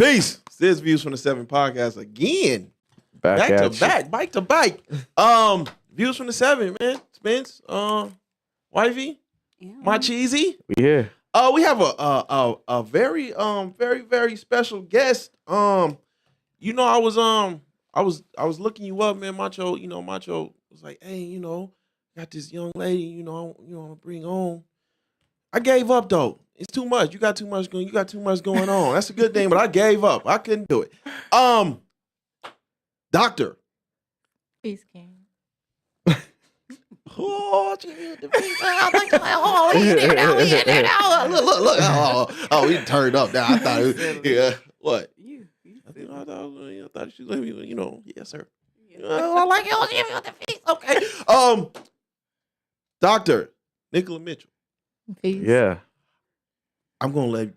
Peace. This Views from the Seven podcast again. Back to back, bike to bike. Views from the Seven, man. Spence, Wifey, my cheesy. Yeah. We have a very very special guest. You know, I was looking you up, man. Macho, Macho was like, hey, got this young lady, I'm gonna bring on. I gave up though. It's too much. You got too much going on. That's a good thing, but I gave up. I couldn't do it. Doctor. Peace, King. Oh, look. Oh, we turned up now. I thought it was, yeah. What? I thought she let me, yes, sir. I like it. Okay. Dr. Nicola Mitchell. Peace. Yeah. I'm gonna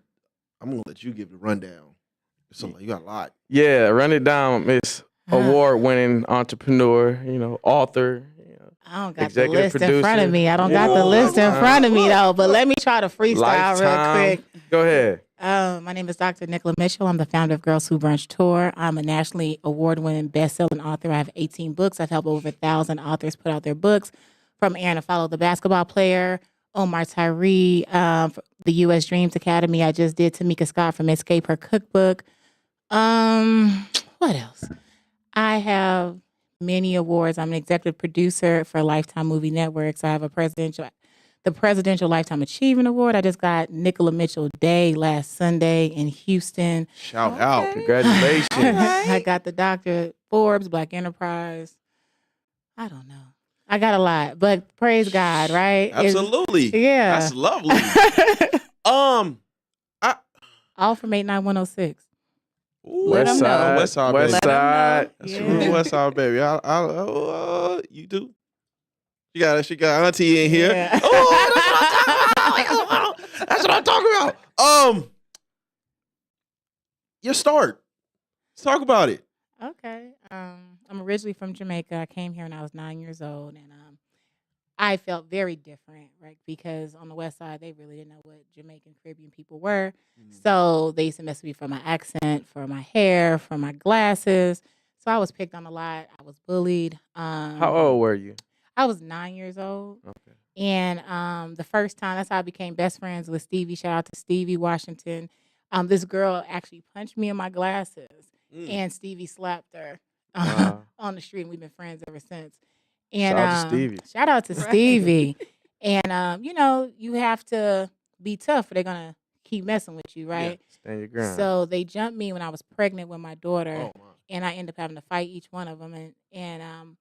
let you give the rundown. So you got a lot. Yeah, run it down, Miss Award-winning entrepreneur, author. I don't got the executive list in producer. front of me. I don't got the list in front of me though. But let me try to freestyle real quick. Go ahead. My name is Dr. Nicola Mitchell. I'm the founder of Girls Who Brunch Tour. I'm a nationally award-winning best-selling author. I have 18 books. I've helped over 1,000 authors put out their books, from Aaron to Follow the Basketball Player, Omar Tyree, the U.S. Dreams Academy. I just did Tamika Scott from Escape Her Cookbook. What else? I have many awards. I'm an executive producer for Lifetime Movie Networks. I have the Presidential Lifetime Achievement Award. I just got Nicola Mitchell Day last Sunday in Houston. Shout out. Congratulations. I got the Dr. Forbes, Black Enterprise. I don't know. I got a lot, but praise God, right? Absolutely. Yeah. That's lovely. All from 89106. Ooh, Let 'em know. West Side, West baby. Side. That's Yeah. true, West Side, baby. You do? She got auntie in here. Yeah. Oh, that's what I'm talking about. Your start. Let's talk about it. Okay. I'm originally from Jamaica. I came here when I was 9 years old, and I felt very different, right? Because on the West Side, they really didn't know what Jamaican Caribbean people were. So they used to mess with me for my accent, for my hair, for my glasses. So I was picked on a lot. I was bullied. How old were you? I was 9 years old. Okay. And the first time, that's how I became best friends with Stevie. Shout out to Stevie Washington. This girl actually punched me in my glasses, and Stevie slapped her on the street, and we've been friends ever since. And Shout out to Stevie. Shout out to Stevie. And you have to be tough, or they're gonna keep messing with you, right? Yeah, stand your ground. So they jumped me when I was pregnant with my daughter, Oh, wow. and I ended up having to fight each one of them. And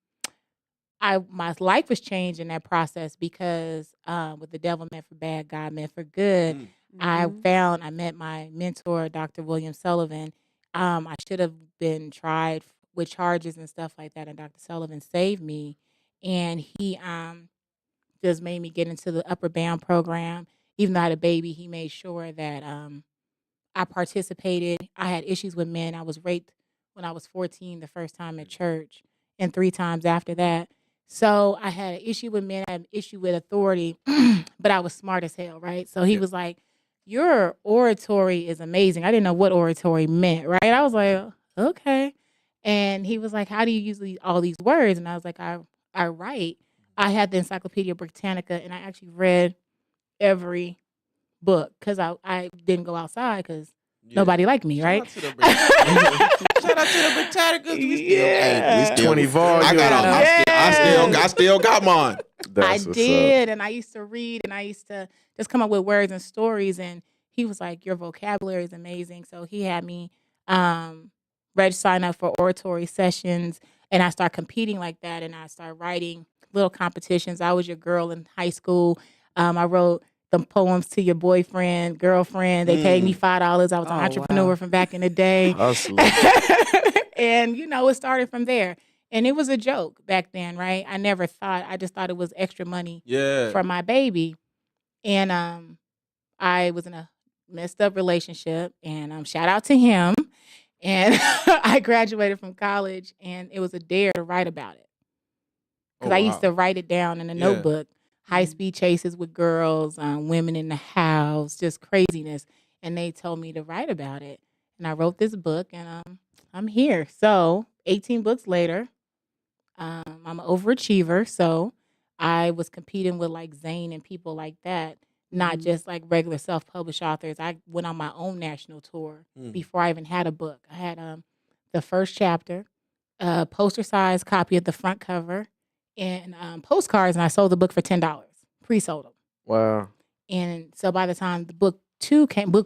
my life was changed in that process because with the devil meant for bad, God meant for good. I met my mentor, Dr. William Sullivan. I should have been tried with charges and stuff like that, and Dr. Sullivan saved me. And he just made me get into the upper bound program. Even though I had a baby, he made sure that I participated. I had issues with men. I was raped when I was 14 the first time at church, and 3 times after that. So I had an issue with men. I had an issue with authority, but I was smart as hell, right? So he was like, your oratory is amazing. I didn't know what oratory meant, right? I was like, okay. And he was like, how do you use all these words? And I was like, I write. I had the Encyclopedia Britannica, and I actually read every book because I didn't go outside because nobody liked me, right? Shout out to the Britannicas. We still 20 volumes. I still got mine. That's I what's did, and I used to read, and I used to just come up with words and stories. And he was like, "Your vocabulary is amazing." So he had me sign up for oratory sessions, and I started competing like that. And I started writing little competitions. I was your girl in high school. I wrote the poems to your boyfriend, girlfriend. They paid me $5. I was an entrepreneur from back in the day. And it started from there. And it was a joke back then, right? I just thought it was extra money for my baby. And I was in a messed up relationship, and shout out to him. And I graduated from college, and it was a dare to write about it. Because I used to write it down in a notebook. High-speed chases with girls, women in the house, just craziness. And they told me to write about it. and I wrote this book, and I'm here. So 18 books later, I'm an overachiever, so I was competing with like Zane and people like that, not Mhm. just like regular self-published authors. I went on my own national tour before I even had a book. I had the first chapter, a poster size copy of the front cover, and postcards, and I sold the book for $10. Pre-sold them. Wow. And so by the time the book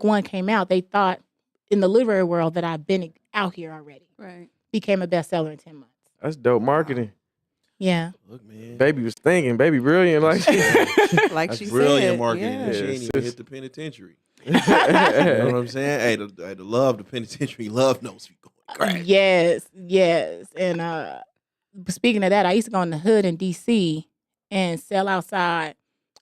one came out, they thought in the literary world that I've been out here already. Right. Became a bestseller in 10 months. That's dope marketing. Yeah. Look, man. Baby was thinking. Baby brilliant. Like, Like That's she brilliant said. marketing. Yeah. And she ain't Yes. even hit the penitentiary. You know what I'm saying? Hey, the love, the penitentiary love knows we going crazy. Yes. And speaking of that, I used to go in the hood in DC and sell outside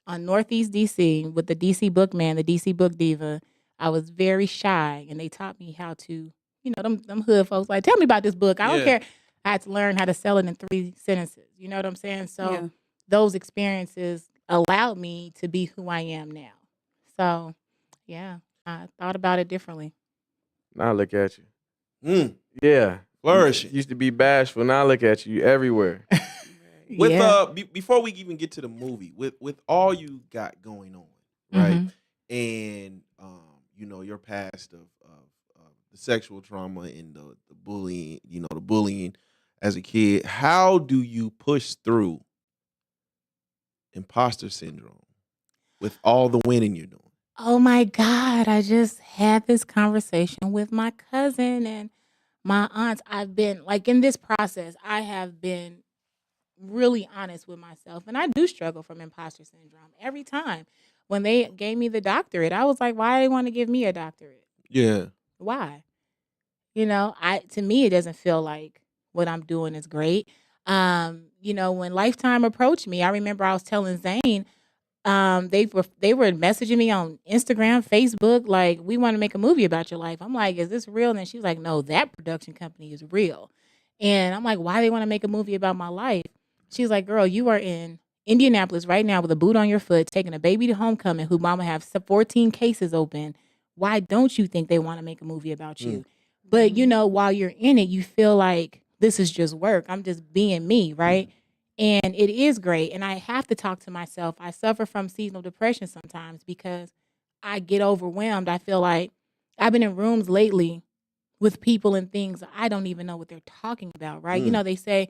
on Northeast DC with the DC Bookman, the DC Book Diva. I was very shy, and they taught me how to, them hood folks like, tell me about this book. I don't Yeah. care. I had to learn how to sell it in 3 sentences. You know what I'm saying? So Yeah. those experiences allowed me to be who I am now. So, yeah, I thought about it differently. now look at you. Mm, Yeah. flourishing. Used to be bashful. Now look at you everywhere. With Yeah. before we even get to the movie, with all you got going on, right? Mhm. And your past of the sexual trauma and the bullying, the bullying as a kid. How do you push through imposter syndrome with all the winning you're doing? Oh my God, I just had this conversation with my cousin and my aunts. I've been like in this process, I have been really honest with myself. And I do struggle from imposter syndrome every time. When they gave me the doctorate, I was like, why do they want to give me a doctorate? Yeah. Why? To me it doesn't feel like what I'm doing is great. When Lifetime approached me, I remember I was telling Zane, they were messaging me on Instagram, Facebook, like, we want to make a movie about your life. I'm like, is this real? And she was like, no, that production company is real. And I'm like, why they want to make a movie about my life? She's like, girl, you are in Indianapolis right now with a boot on your foot, taking a baby to homecoming who mama have 14 cases open. Why don't you think they want to make a movie about you? But, while you're in it, you feel like this is just work. I'm just being me, right? And it is great. And I have to talk to myself. I suffer from seasonal depression sometimes because I get overwhelmed. I feel like I've been in rooms lately with people and things I don't even know what they're talking about, right? They say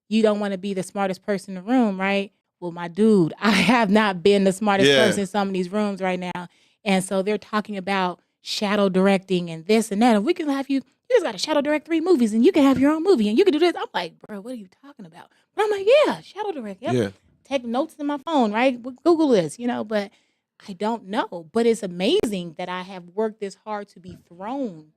you don't want to be the smartest person in the room, right? Well, my dude, I have not been the smartest Yeah. person in some of these rooms right now. And so they're talking about shadow directing and this and that. And we can have you just got to shadow direct 3 movies and you can have your own movie and you can do this. I'm like, bro, what are you talking about? But I'm like, yeah, shadow direct. Yep. Yeah. Take notes in my phone, right? Google this, but I don't know. But it's amazing that I have worked this hard to be thrown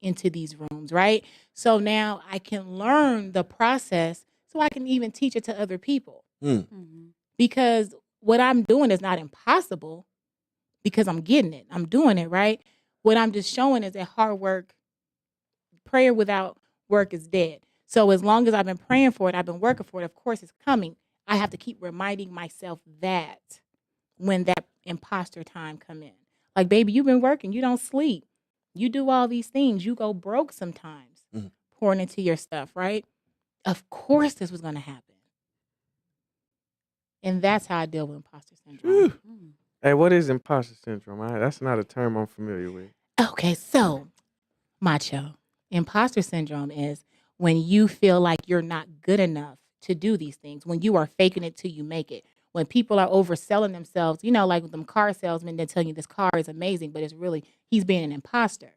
into these rooms, right? So now I can learn the process so I can even teach it to other people. Mhm. Because what I'm doing is not impossible because I'm getting it. I'm doing it, right? What I'm just showing is that hard work, prayer without work is dead. So as long as I've been praying for it, I've been working for it, of course it's coming. I have to keep reminding myself that when that imposter time come in. Like, baby, you've been working. You don't sleep. You do all these things. You go broke sometimes pouring into your stuff, right? Of course this was going to happen. And that's how I deal with imposter syndrome. Mm. Hey, what is imposter syndrome? That's not a term I'm familiar with. Okay, so, Macho, imposter syndrome is when you feel like you're not good enough to do these things, when you are faking it till you make it, when people are overselling themselves, like with them car salesmen, they're telling you this car is amazing, but it's really, he's being an imposter.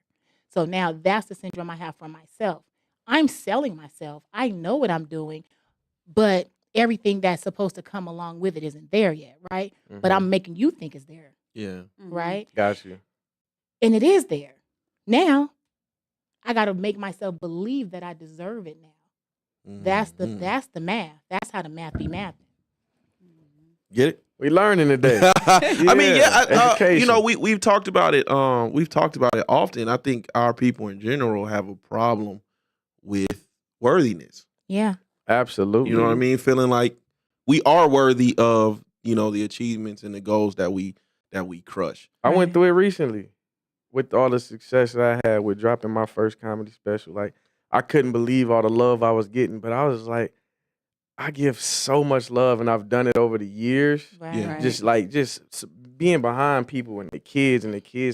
So now that's the syndrome I have for myself. I'm selling myself. I know what I'm doing, but everything that's supposed to come along with it isn't there yet, right? But I'm making you think it's there, Yeah. right? Got you. And it is there. Now, I got to make myself believe that I deserve it now. That's the math. That's how the math be mathing. Get it? We learning today. I mean, Education. we've talked about it. We've talked about it often. I think our people in general have a problem with worthiness. Yeah. Absolutely. You know what I mean? Feeling like we are worthy of the achievements and the goals that we crush. I went through it recently with all the success that I had with dropping my first comedy special, like I couldn't believe all the love I was getting, but I was like, I give so much love, and I've done it over the years. Right. Yeah. Right. Just being behind people and the kids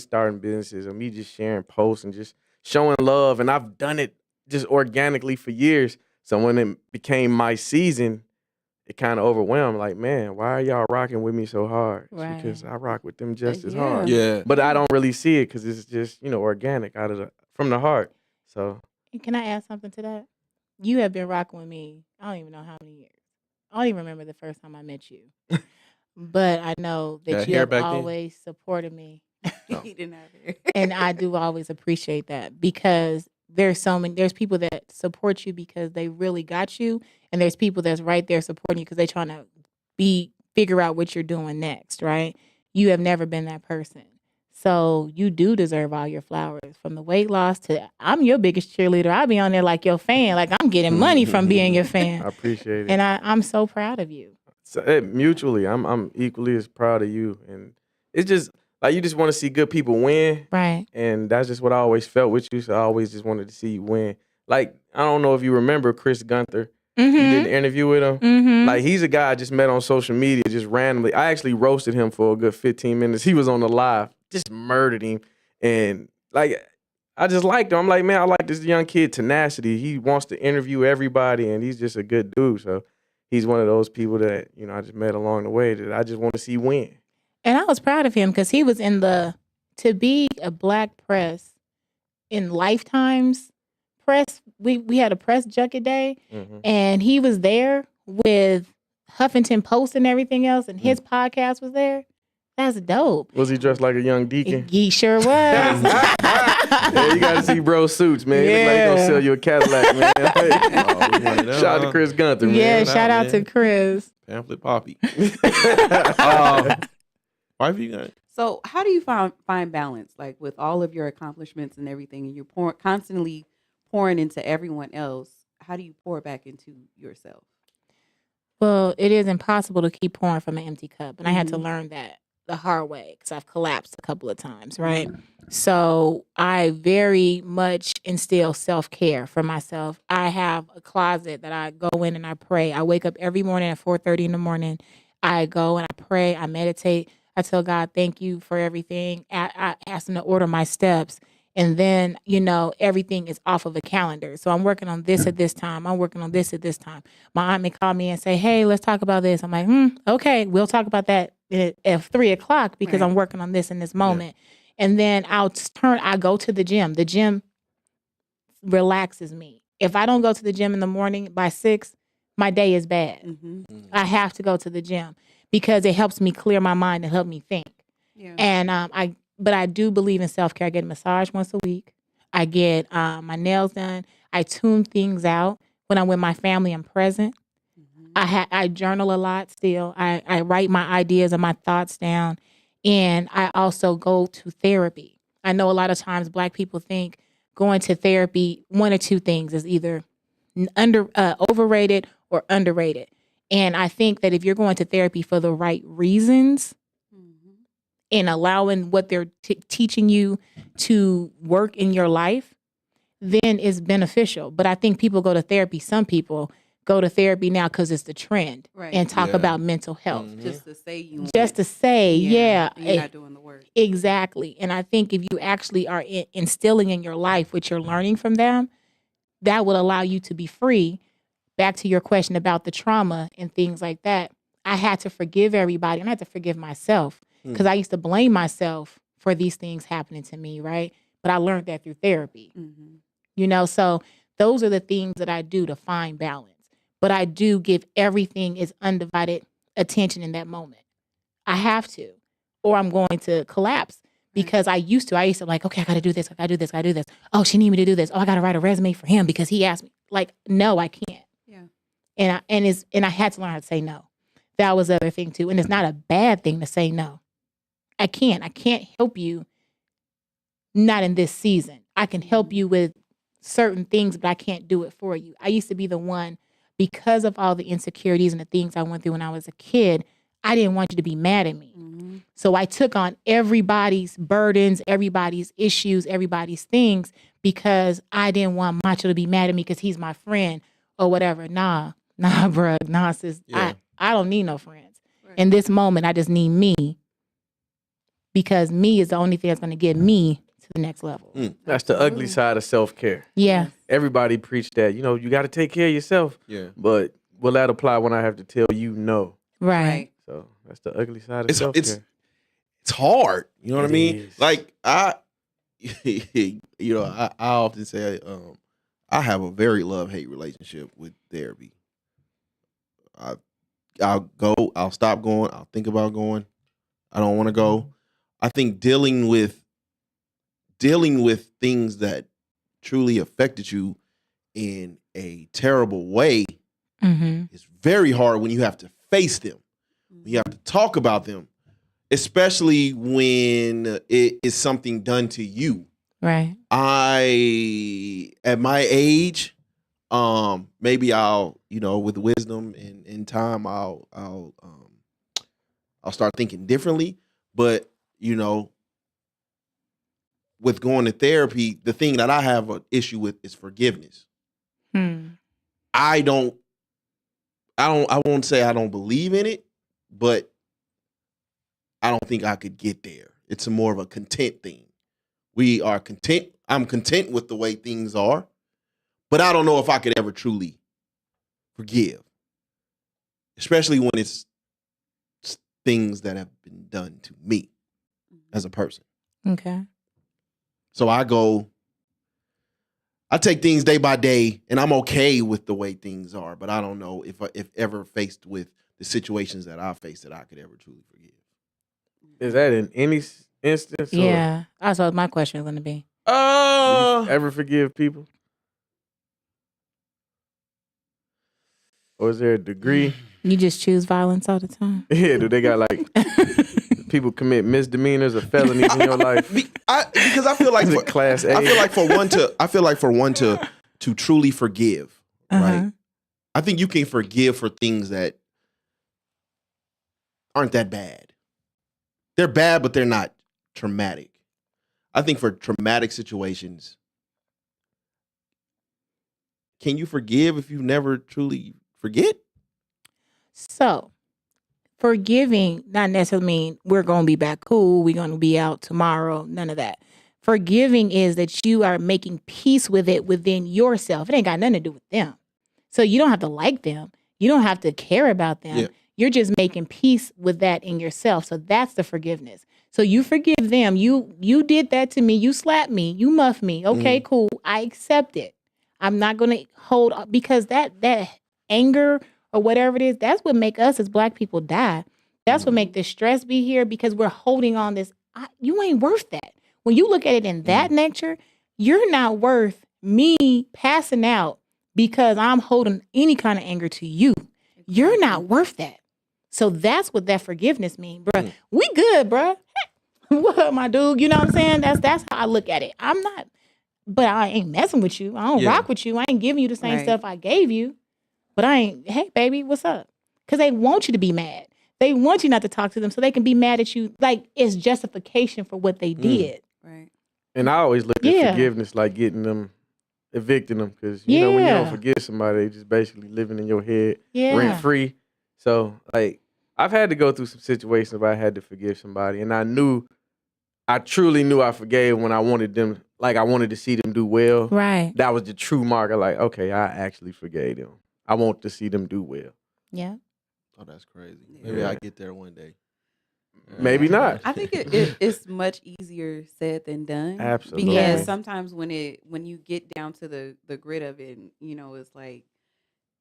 starting businesses, and me just sharing posts and just showing love, and I've done it just organically for years. So when it became my season, it kind of overwhelmed. Like, man, why are y'all rocking with me so hard? It's because Right. I rock with them just as Yeah. hard. Yeah. But I don't really see it because it's just organic from the heart. So And can I add something to that? You have been rocking with me. I don't even know how many years. I don't even remember the first time I met you. But I know Yeah, that you hair have back then? always supported me. He didn't have hair. And I do always appreciate that because there's people that support you because they really got you, and there's people that's right there supporting you because they're trying to figure out what you're doing next, right? You have never been that person. So you do deserve all your flowers, from the weight loss to I'm your biggest cheerleader. I'll be on there like your fan, like I'm getting money from being your I fan. appreciate it. And I'm so proud of you. So, mutually, I'm equally as proud of you, and it's just like you just want to see good people win, Right. and that's just what I always felt with you. So I always just wanted to see you win. Like, I don't know if you remember Chris Gunther. You did the interview with him. Mm-hmm. Like, he's a guy I just met on social media just randomly. I actually roasted him for a good 15 minutes. He was on the live, just murdered him, and like I just liked him. I'm like, man, I like this young kid tenacity. He wants to interview everybody, and he's just a good dude. So he's one of those people that I just met along the way that I just want to see win. And I was proud of him because he was to be a black press in Lifetime's press. We had a press junket day, Mm-hmm. and he was there with Huffington Post and everything else, and his podcast was there. That's dope. Was he dressed like a young deacon? He sure was. Yeah, you got to see bro suits, man. He look like he gonna Yeah. sell you a Cadillac, man. Oh, we wanted them, Shout out to huh? Chris Gunther, man. Yeah, Shout shout out, out to man. Chris. Pamphlet Poppy. Um, Wife, you got So how do you find balance, like with all of your accomplishments and everything, and you're constantly pouring into everyone else? How do you pour back into yourself? Well, it is impossible to keep pouring from an empty cup. And I had to Mhm. learn that the hard way because I've collapsed a couple of times, right? So I very much instill self-care for myself. I have a closet that I go in and I pray. I wake up every morning at 4:30 in the morning. I go and I pray. I meditate. I tell God, thank you for everything. I ask him to order my steps. And then, everything is off of a calendar. So I'm working on this at this time. I'm working on this at this time. My aunt may call me and say, hey, let's talk about this. I'm like, okay, we'll talk about that at 3:00 because Right. I'm working on this in this moment. And then I go to the gym. The gym relaxes me. If I don't go to the gym in the morning by 6, my day is bad. Mm-hmm. I have to go to the gym because it helps me clear my mind and help me think. Yeah. And but I do believe in self-care. I get a massage once a week. I get my nails done. I tune things out. When I'm with my family, I'm present. Mhm. I journal a lot still. I write my ideas and my thoughts down. And I also go to therapy. I know a lot of times Black people think going to therapy, one or two things, is either overrated or underrated. And I think that if you're going to therapy for the right reasons, Mhm. and allowing what they're teaching you to work in your life, then it's beneficial. But I think people go to therapy. Some people go to therapy now because it's the trend Right. and talk Yeah. about mental health. Mhm. Just to say you Just to say, yeah, and you're not doing the work. exactly. And I think if you actually are instilling in your life what you're learning from them, that will allow you to be free. Back to your question about the trauma and things like that. I had to forgive everybody and I had to forgive myself because I used to blame myself for these things happening to me, right? But I learned that through therapy, Mm-hmm. So those are the things that I do to find balance. But I do give everything its undivided attention in that moment. I have to, or I'm going to collapse because I used to like, okay, I got to do this. I got to do this. I got to do this. Oh, she need me to do this. Oh, I got to write a resume for him because he asked me. Like, no, I can't. Yeah. And I had to learn how to say no. That was the other thing too. And it's not a bad thing to say no. I can't help you. Not in this season. I can help you with certain things, but I can't do it for you. I used to be the one, because of all the insecurities and the things I went through when I was a kid, I didn't want you to be mad at me. Mm-hmm. So I took on everybody's burdens, everybody's issues, everybody's things because I didn't want Macho to be mad at me because he's my friend or whatever. Nah, bro. Nah, sis. Yeah. I don't need no friends. Right. In this moment, I just need me because me is the only thing that's going to get me to the next level. That's the ugly side of self-care. Yeah. Everybody preach that. You know, you got to take care of yourself. Yeah. But will that apply when I have to tell you no? Right. So that's the ugly side of It's self-care. it's hard. You know what I It mean? is. Like I often say I have a very love-hate relationship with therapy. I'll go, I'll stop going, I'll think about going. I don't want to go. I think dealing with things that truly affected you in a terrible way Mm-hmm. is very hard when you have to face them. You have to talk about them, especially when it is something done to you. Right. At my age, maybe I'll, with wisdom and in time, I'll start thinking differently. But with going to therapy, the thing that I have an issue with is forgiveness. Hmm. I won't say I don't believe in it, but I don't think I could get there. It's more of a content thing. We are content. I'm content with the way things are, but I don't know if I could ever truly forgive, especially when it's things that have been done to me as a person. Okay. So I take things day by day, and I'm okay with the way things are, but I don't know if ever faced with the situations that I faced that I could ever truly forgive. Is that in any instance? Yeah. That's what my question is going to be. Or do you ever forgive people? Or is there a degree? You just choose violence all the time? Yeah, do they got like people commit misdemeanors or felonies in your life? Because I feel like Is it class A? I feel like for one to truly forgive, right? Uh-huh. I think you can forgive for things that aren't that bad. They're bad, but they're not traumatic. I think for traumatic situations, can you forgive if you never truly forget? So, forgiving not necessarily mean we're going to be back cool, we're going to be out tomorrow, none of that. Forgiving is that you are making peace with it within yourself. It ain't got nothing to do with them. So you don't have to like them. You don't have to care about them. Yeah. You're just making peace with that in yourself. So that's the forgiveness. So you forgive them. You did that to me. You slapped me. You muffed me. Okay, cool. I accept it. I'm not going to hold up because that anger or whatever it is, that's what make us as Black people die. That's what make the stress be here because we're holding on this. You ain't worth that. When you look at it in that nature, you're not worth me passing out because I'm holding any kind of anger to you. You're not worth that. So that's what that forgiveness means, bruh. We good, bruh. What up, my dude? You know what I'm saying? That's how I look at it. I'm not, but I ain't messing with you. I don't rock with you. I ain't giving you the same stuff I gave you. But I ain't, hey, baby, what's up? Because they want you to be mad. They want you not to talk to them so they can be mad at you. Like, it's justification for what they did. Right. And I always look at forgiveness like getting them, evicting them. Because, you know, when you don't forgive somebody, they just basically living in your head rent free. So, like, I've had to go through some situations where I had to forgive somebody. And I truly knew I forgave when I wanted them, like, I wanted to see them do well. Right. That was the true mark of like, okay, I actually forgave them. I want to see them do well. Yeah. Oh, that's crazy. Maybe I get there one day. Maybe not. I think it's much easier said than done. Absolutely. Because sometimes when you get down to the grit of it, it's like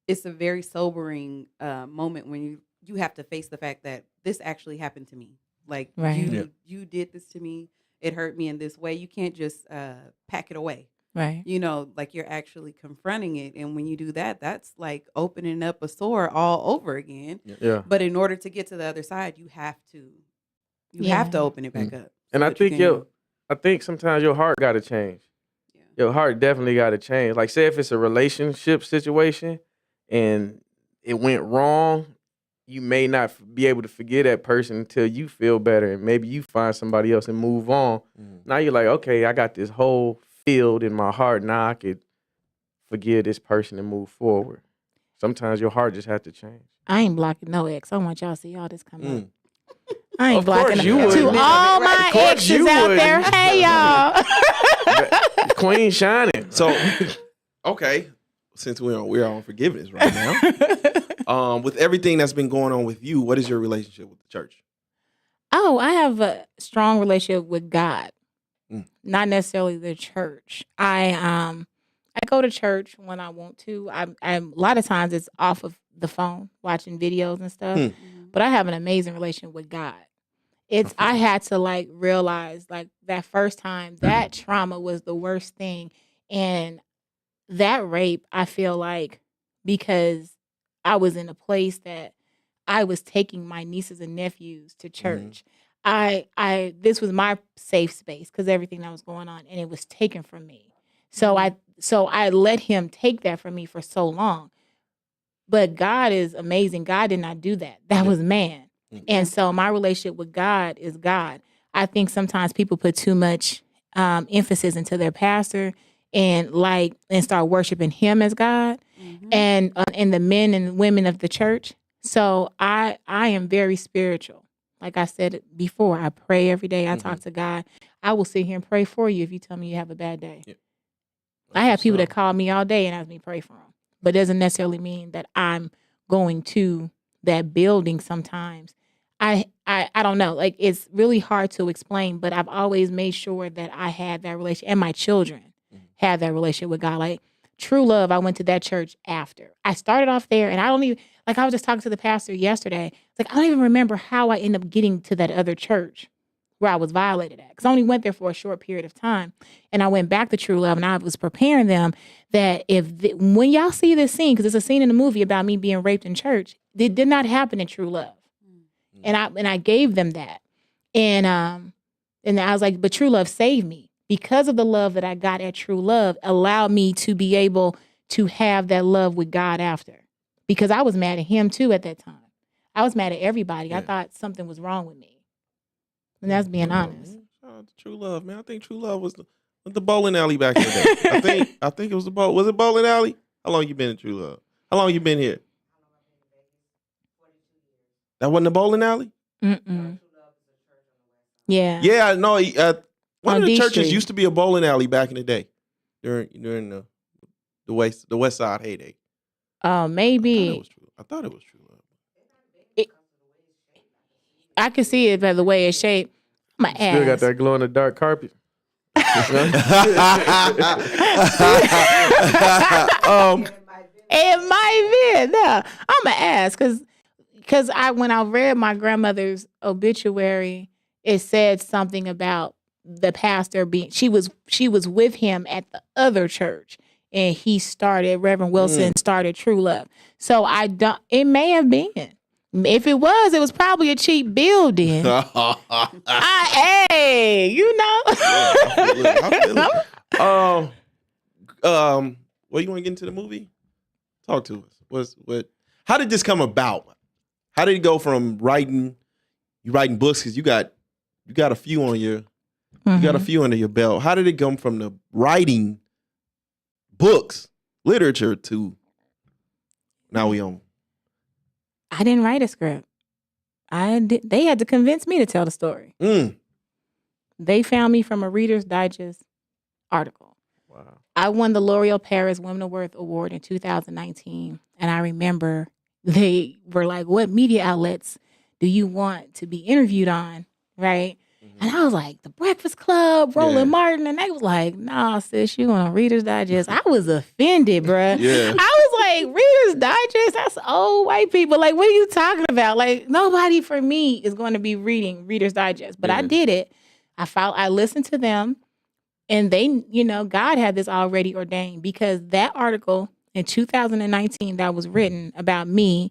it's a very sobering moment when you have to face the fact that this actually happened to me. Like you did this to me. It hurt me in this way. You can't just pack it away. Right. Like you're actually confronting it. And when you do that, that's like opening up a sore all over again. Yeah. But in order to get to the other side, you have to open it back up. And I think sometimes your heart got to change. Yeah. Your heart definitely got to change. Like, say if it's a relationship situation and it went wrong, you may not be able to forget that person until you feel better and maybe you find somebody else and move on. Now you're like, okay, I got this whole field in my heart. Now I could forgive this person and move forward. Sometimes your heart just has to change. I ain't blocking no ex. I want y'all to see all this come up. Mm. I ain't Of course blocking you no- would. to all Right, my of course exes you out would. there. Hey y'all. Queen shining. So, okay, since we're on forgiveness right now, with everything that's been going on with you, what is your relationship with the church? Oh, I have a strong relationship with God, Mm. not necessarily the church. I go to church when I want to. I'm a lot of times it's off of the phone, watching videos and stuff. Mm. But I have an amazing relationship with God. It's I had to like realize like that first time that trauma was the worst thing, and that rape I feel like because I was in a place that I was taking my nieces and nephews to church. I this was my safe space because everything that was going on and it was taken from me. So I let him take that from me for so long. But God is amazing. God did not do that. That was man. And so my relationship with God is God. I think sometimes people put too much emphasis into their pastor and start worshiping him as God and the men and women of the church. So I am very spiritual. Like I said before, I pray every day. I talk to God. I will sit here and pray for you if you tell me you have a bad day. Yeah. I have people that call me all day and ask me to pray for them, but it doesn't necessarily mean that I'm going to that building sometimes. I don't know. Like it's really hard to explain, but I've always made sure that I had that relationship and my children had that relationship with God. Like True Love, I went to that church after. I started off there and I don't even, like I was just talking to the pastor yesterday. It's like, I don't even remember how I ended up getting to that other church where I was violated at. Because I only went there for a short period of time. And I went back to True Love and I was preparing them that when y'all see this scene, because it's a scene in the movie about me being raped in church, it did not happen in True Love. And I gave them that. And I was like, but True Love saved me. Because of the love that I got at True Love allowed me to be able to have that love with God after. Because I was mad at him too at that time. I was mad at everybody. Yeah. I thought something was wrong with me. And that's being honest. Shout out to True Love, man. I think True Love was the bowling alley back in the day. I think it was was it bowling alley? How long you been in True Love? How long you been here? That wasn't the bowling alley? Mm-mm. Yeah. Yeah, I know. One On of the D churches Street. used to be a bowling alley back in the day, during the West Side heyday. Maybe. I thought it was True Love. I could see it by the way it's shaped. My ass. Still got that glow in the dark carpet. It might be. No, I'm going to ask because when I read my grandmother's obituary, it said something about the pastor being, she was with him at the other church. And Reverend Wilson started True Love. So it may have been. If it was probably a cheap building. Hey, you know. I feel it. Well, you want to get into the movie? Talk to us. How did this come about? How did it go from writing books? Because you got a few on your you got a few under your belt. How did it come from the writing books, literature to now we on? I didn't write a script. They had to convince me to tell the story. They found me from a Reader's Digest article. Wow. I won the L'Oreal Paris Women of Worth Award in 2019. And I remember they were like, what media outlets do you want to be interviewed on? Right? And I was like, The Breakfast Club, Roland Martin. And they was like, nah, sis, you on Reader's Digest. I was offended, bruh. Yeah. I was like, Reader's Digest? That's old white people. Like, what are you talking about? Like, nobody for me is going to be reading Reader's Digest. But I did it. I listened to them. And they, God had this already ordained because that article in 2019 that was written about me,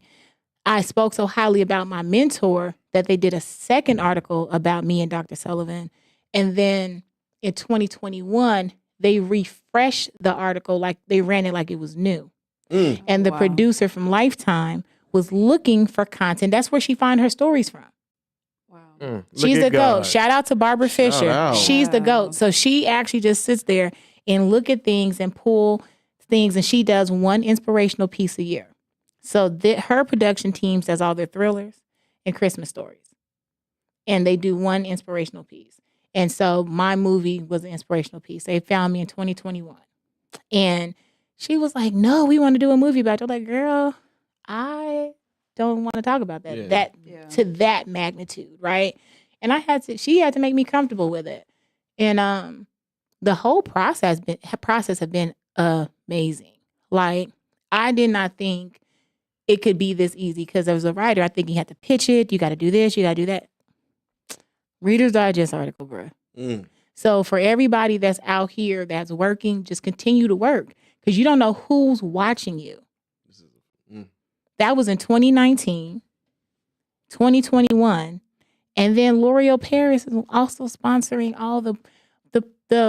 I spoke so highly about my mentor that they did a second article about me and Dr. Sullivan. And then in 2021, they refreshed the article, like they ran it like it was new. And the producer from Lifetime was looking for content. That's where she find her stories from. Wow. She's the GOAT. Shout out to Barbara Fisher. out. She's the Wow. GOAT. So she actually just sits there and look at things and pull things, and she does one inspirational piece a year. So her production team does all their thrillers and Christmas stories. And they do one inspirational piece. And so my movie was an inspirational piece. They found me in 2021. And she was like, no, we want to do a movie about it. I'm like, girl, I don't want to talk about that. Yeah. Yeah. To that magnitude, right? And she had to make me comfortable with it. And the whole process have been amazing. Like, I did not think it could be this easy, because as a writer, I think you have to pitch it, you got to do this, you got to do that. Reader's Digest article, bro. Mm. So for everybody that's out here that's working, just continue to work, because you don't know who's watching you. That was in 2019, 2021. And then L'Oreal Paris is also sponsoring all the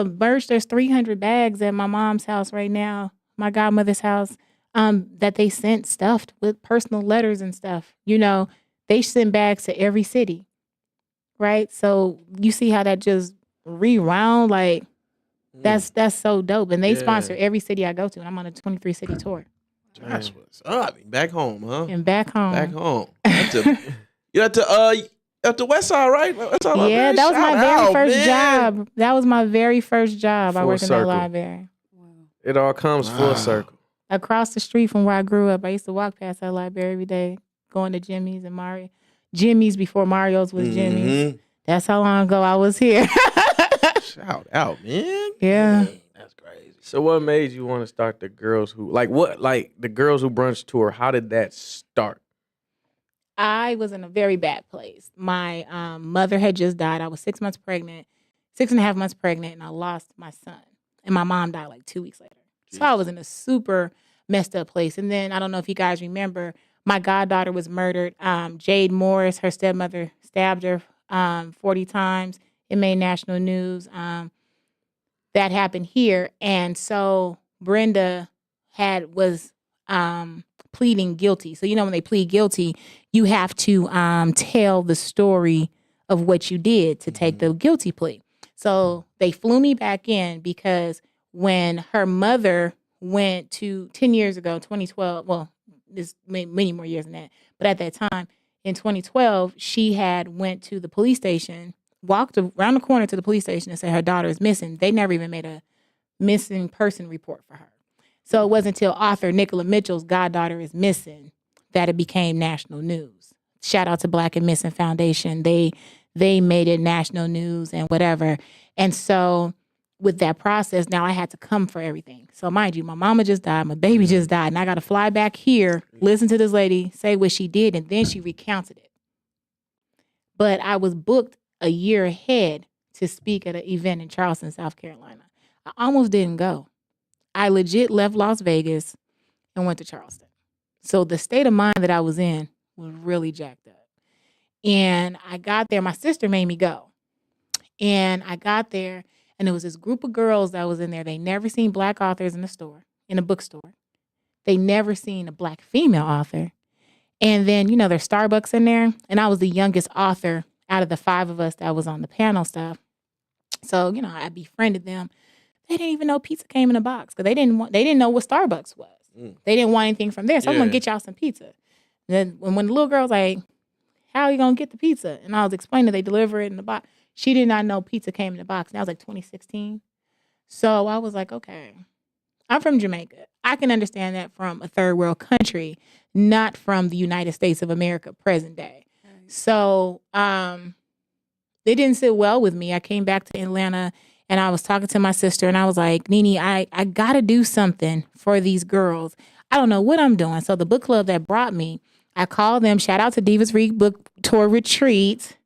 merch. There's 300 bags at my mom's house right now, my godmother's house, that they sent stuffed with personal letters and stuff. You know, they send bags to every city, right? So you see how that just rewound, like, that's so dope. And they sponsor every city I go to, and I'm on a 23 city tour. That's what's up. Back home, huh? And back home. Back home. You at the West Side, right? West Side Yeah, Library? that was my Shout very out, first man. job. That was my very first job. I Full worked in the circle. library. Wow. It all comes full Wow. circle. Across the street from where I grew up, I used to walk past that library every day, going to Jimmy's and Mario. Jimmy's before Mario's was Jimmy's. Mhm. That's how long ago I was here. Shout out, man. Yeah. That's crazy. So what made you want to start the Girls Who the Girls Who Brunch tour? How did that start? I was in a very bad place. My mother had just died. I was 6 months pregnant, 6.5 months pregnant, and I lost my son. And my mom died like 2 weeks later. So I was in a super messed up place. And then I don't know if you guys remember, my goddaughter was murdered. Jade Morris, her stepmother, stabbed her 40 times. It made national news. That happened here. And so Brenda was pleading guilty. So, you know, when they plead guilty, you have to tell the story of what you did to take the guilty plea. So they flew me back in because when her mother went to 10 years ago, 2012, well, this many more years than that, but at that time in 2012, she had went to the police station, walked around the corner to the police station and said her daughter is missing. They never even made a missing person report for her. So it wasn't until author Nicola Mitchell's goddaughter is missing that it became national news. Shout out to Black and Missing Foundation. They made it national news and whatever. And so with that process, now I had to come for everything. So mind you, my mama just died, my baby just died, and I got to fly back here, listen to this lady say what she did, and then she recounted it. But I was booked a year ahead to speak at an event in Charleston, South Carolina. I almost didn't go. I legit left Las Vegas and went to Charleston. So the state of mind that I was in was really jacked up. And I got there, my sister made me go. And I got there, and there was this group of girls that was in there. They never seen Black authors in a bookstore. They never seen a Black female author. And then, you know, there's Starbucks in there. And I was the youngest author out of the 5 of us that was on the panel stuff. So, you know, I befriended them. They didn't even know pizza came in a box because they didn't know what Starbucks was. They didn't want anything from there. So I'm going to get y'all some pizza. And then when the little girl was like, how are you going to get the pizza? And I was explaining they deliver it in the box. She did not know pizza came in the box. And that was like 2016. So I was like, okay, I'm from Jamaica. I can understand that from a third world country, not from the United States of America present day. Right. So it didn't sit well with me. I came back to Atlanta and I was talking to my sister and I was like, Nene, I got to do something for these girls. I don't know what I'm doing. So the book club that brought me, I called them, shout out to Divas Read Book Tour Retreat,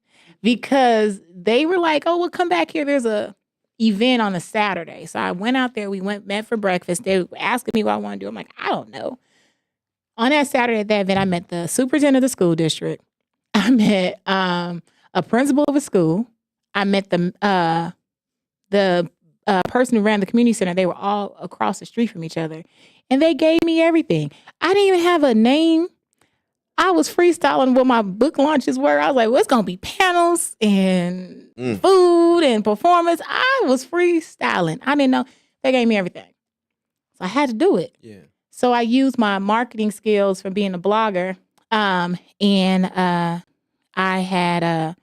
because they were like, oh, well, come back here. There's a event on a Saturday. So I went out there. We met for breakfast. They were asking me what I want to do. I'm like, I don't know. On that Saturday at that event, I met the superintendent of the school district. I met a principal of a school. I met the person who ran the community center. They were all across the street from each other. And they gave me everything. I didn't even have a name. I was freestyling what my book launches were. I was like, well, it's going to be panels and food and performance. I was freestyling. I didn't know. They gave me everything. So I had to do it. Yeah. So I used my marketing skills from being a blogger. And I had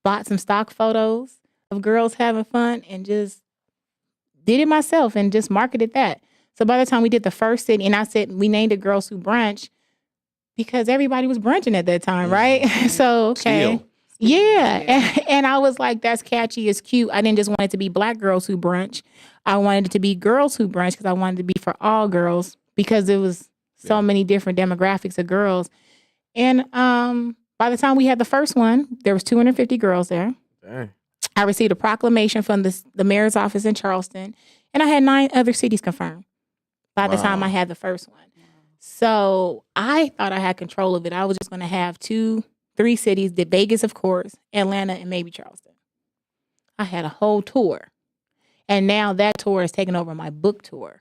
bought some stock photos of girls having fun and just did it myself and just marketed that. So by the time we did the first city, and I said we named it Girls Who Brunch because everybody was brunching at that time, right? So, okay. Still. Yeah. And I was like, that's catchy, it's cute. I didn't just want it to be Black girls who brunch. I wanted it to be girls who brunch because I wanted it to be for all girls because it was so many different demographics of girls. And by the time we had the first one, there was 250 girls there. Dang. I received a proclamation from the mayor's office in Charleston, and I had 9 other cities confirmed by the time I had the first one. So I thought I had control of it. I was just going to have 2-3 cities, the Vegas, of course, Atlanta, and maybe Charleston. I had a whole tour. And now that tour is taking over my book tour.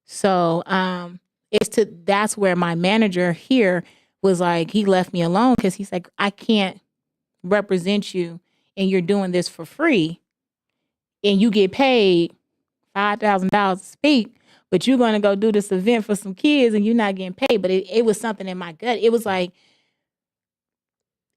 So that's where my manager here was like, he left me alone because he's like, I can't represent you and you're doing this for free and you get paid $5,000 to speak, but you're going to go do this event for some kids and you're not getting paid. But it was something in my gut. It was like,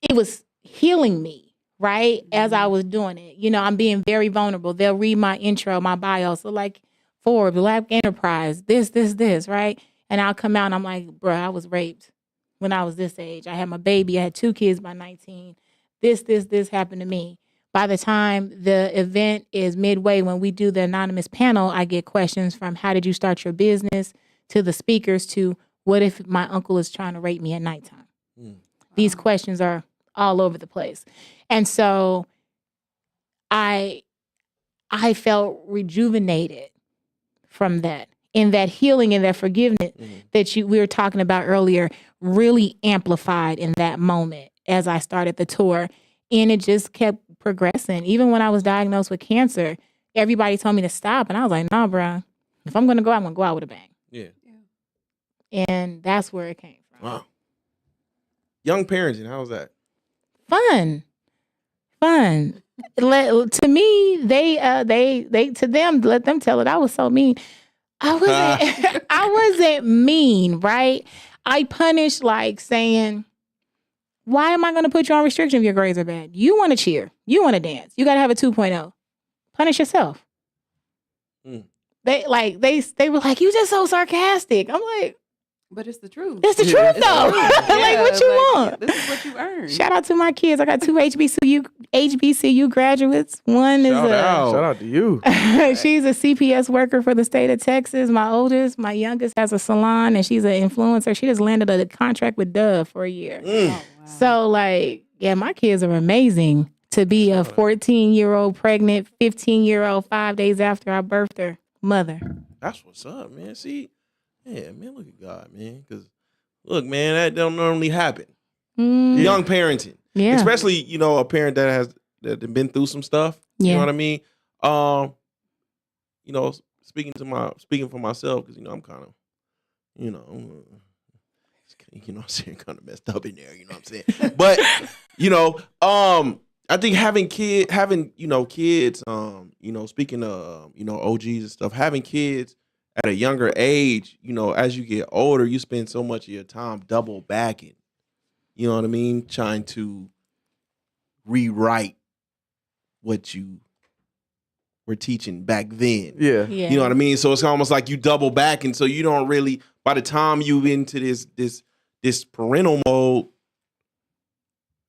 it was healing me, right? As I was doing it. You know, I'm being very vulnerable. They'll read my intro, my bio. So like Forbes, Black Enterprise, this, right? And I'll come out and I'm like, bro, I was raped when I was this age. I had my baby. I had 2 kids by 19. This happened to me. By the time the event is midway, when we do the anonymous panel, I get questions from how did you start your business to the speakers to what if my uncle is trying to rape me at nighttime? These questions are all over the place. And so I felt rejuvenated from that. And that healing and that forgiveness that we were talking about earlier really amplified in that moment as I started the tour. And it just kept progressing. Even when I was diagnosed with cancer, everybody told me to stop. And I was like, nah, bro, if I'm going to go, I'm going to go out with a bang. Yeah. And that's where it came from. Wow. Young parenting, how was that? Fun. To me, to them, let them tell it. I was so mean. I wasn't mean, right? I punished like saying, why am I going to put you on restriction if your grades are bad? You want to cheer. You want to dance. You got to have a 2.0. Punish yourself. They were like, you just so sarcastic. I'm like, but it's the truth. It's the truth, though. Like, what you want? This is what you earn. Shout out to my kids. I got 2 HBCU graduates. One is Shout out to you. she's a CPS worker for the state of Texas. My youngest has a salon, and she's an influencer. She just landed a contract with Dove for a year. Oh, wow. So, like, yeah, my kids are amazing. To be a 14-year-old pregnant, 15-year-old 5 days after I birthed her mother. That's what's up, man. See, yeah, man, look at God, man. Because, look, man, that don't normally happen. Young parenting. Yeah. Especially, you know, a parent that has been through some stuff. You know what I mean? You know, speaking for myself, because, you know, I'm kind of, you know, I'm saying, kind of messed up in there, you know what I'm saying? But, you know, I think having kids, you know, speaking of, you know, OGs and stuff, having kids at a younger age, you know, as you get older, you spend so much of your time double backing, you know what I mean? Trying to rewrite what you were teaching back then. Yeah. You know what I mean? So it's almost like you double back. And so you don't really, by the time you into this parental mode,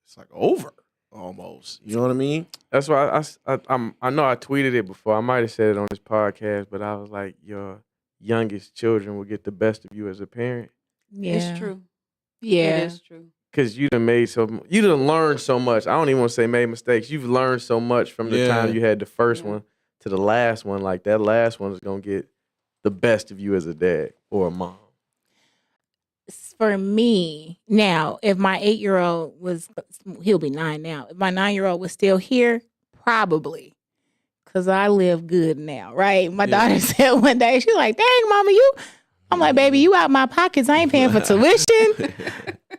it's like over almost. You know what I mean? That's why I know I tweeted it before. I might have said it on this podcast, but I was like, your youngest children will get the best of you as a parent. Yeah. It's true. Yeah. It is true. Because you done learned so much. I don't even want to say made mistakes. You've learned so much from the time you had the first one to the last one. Like, that last one is going to get the best of you as a dad or a mom. For me, now, if my 8-year-old he'll be 9 now. If my 9-year-old was still here, probably. Because I live good now, right? My daughter said one day, she's like, dang, mama, I'm like, baby, you out my pockets. I ain't paying for tuition.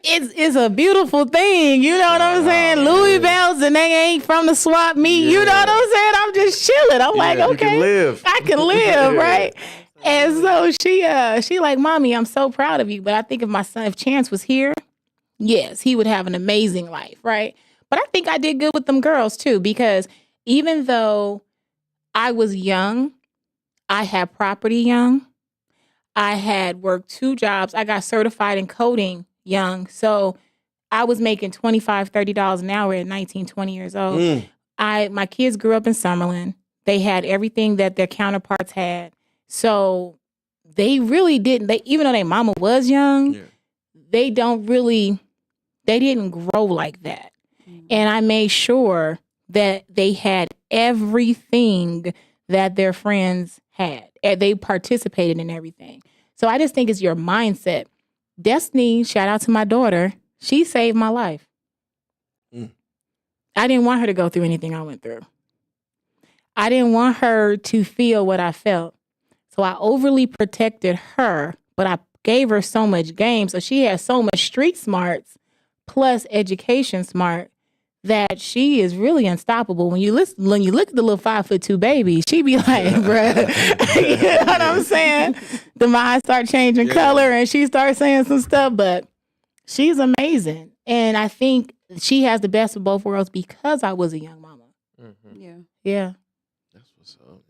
it's a beautiful thing. You know what I'm saying? Louis belts and they ain't from the swap meet. You know what I'm saying? I'm just chilling. I'm like, You okay, can live. I can live, right? And so she like, mommy, I'm so proud of you. But I think if Chance was here, yes, he would have an amazing life, right? But I think I did good with them girls too, because even though I was young, I had property young. I had worked 2 jobs. I got certified in coding young. So I was making $25, $30 an hour at 19, 20 years old. My kids grew up in Summerlin. They had everything that their counterparts had. So they really didn't, even though their mama was young, they didn't grow like that. And I made sure that they had everything that their friends had. And they participated in everything. So I just think it's your mindset. Destiny, shout out to my daughter, she saved my life. I didn't want her to go through anything I went through. I didn't want her to feel what I felt. So I overly protected her, but I gave her so much game. So she has so much street smarts plus education smart that she is really unstoppable. When you look at the little 5'2" baby, she be like, bruh, you know what I'm saying? The mind start changing color and she starts saying some stuff, but she's amazing. And I think she has the best of both worlds because I was a young mama. Yeah. That's what's up,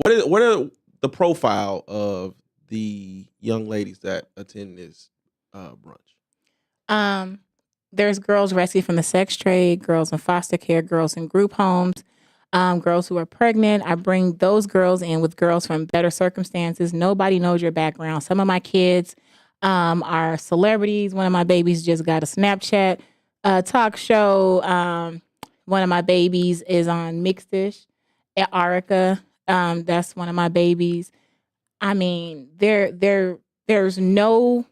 man. What are the profile of the young ladies that attend this brunch? There's girls rescued from the sex trade, girls in foster care, girls in group homes, girls who are pregnant. I bring those girls in with girls from better circumstances. Nobody knows your background. Some of my kids are celebrities. One of my babies just got a Snapchat talk show. One of my babies is on Mixed-ish at Arica. That's one of my babies. I mean, there's no,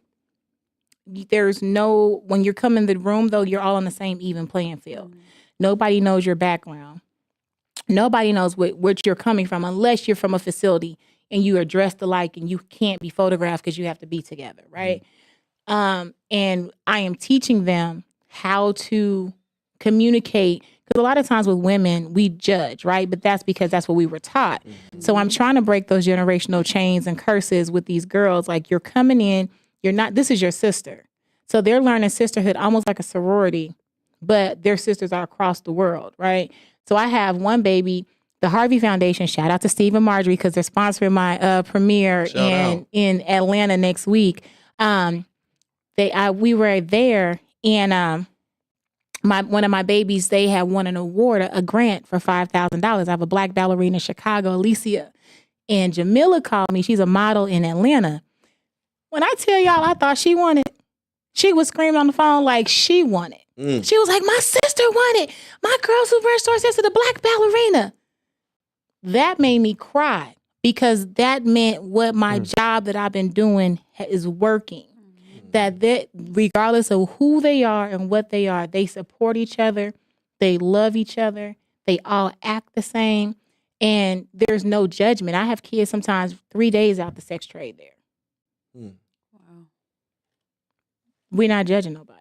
when you come in the room, though, you're all on the same even playing field. Nobody knows your background. Nobody knows what you're coming from unless you're from a facility and you are dressed alike and you can't be photographed because you have to be together, right? And I am teaching them how to communicate, because a lot of times with women, we judge, right? But that's because that's what we were taught. So I'm trying to break those generational chains and curses with these girls. Like, you're coming in, this is your sister. So they're learning sisterhood almost like a sorority, but their sisters are across the world, right? So I have one baby, the Harvey Foundation, shout out to Steve and Marjorie because they're sponsoring my premiere in Atlanta next week. We were there, and one of my babies, they had won an award, a grant for $5,000. I have a black ballerina in Chicago, Alicia, and Jamila called me. She's a model in Atlanta. When I tell y'all, I thought she won it. She was screaming on the phone like she won it. She was like, my sister won it. My girl Superstore sister, the black ballerina. That made me cry because that meant what my job that I've been doing is working. That regardless of who they are and what they are, they support each other. They love each other. They all act the same. And there's no judgment. I have kids sometimes 3 days out the sex trade there. Wow. We're not judging nobody.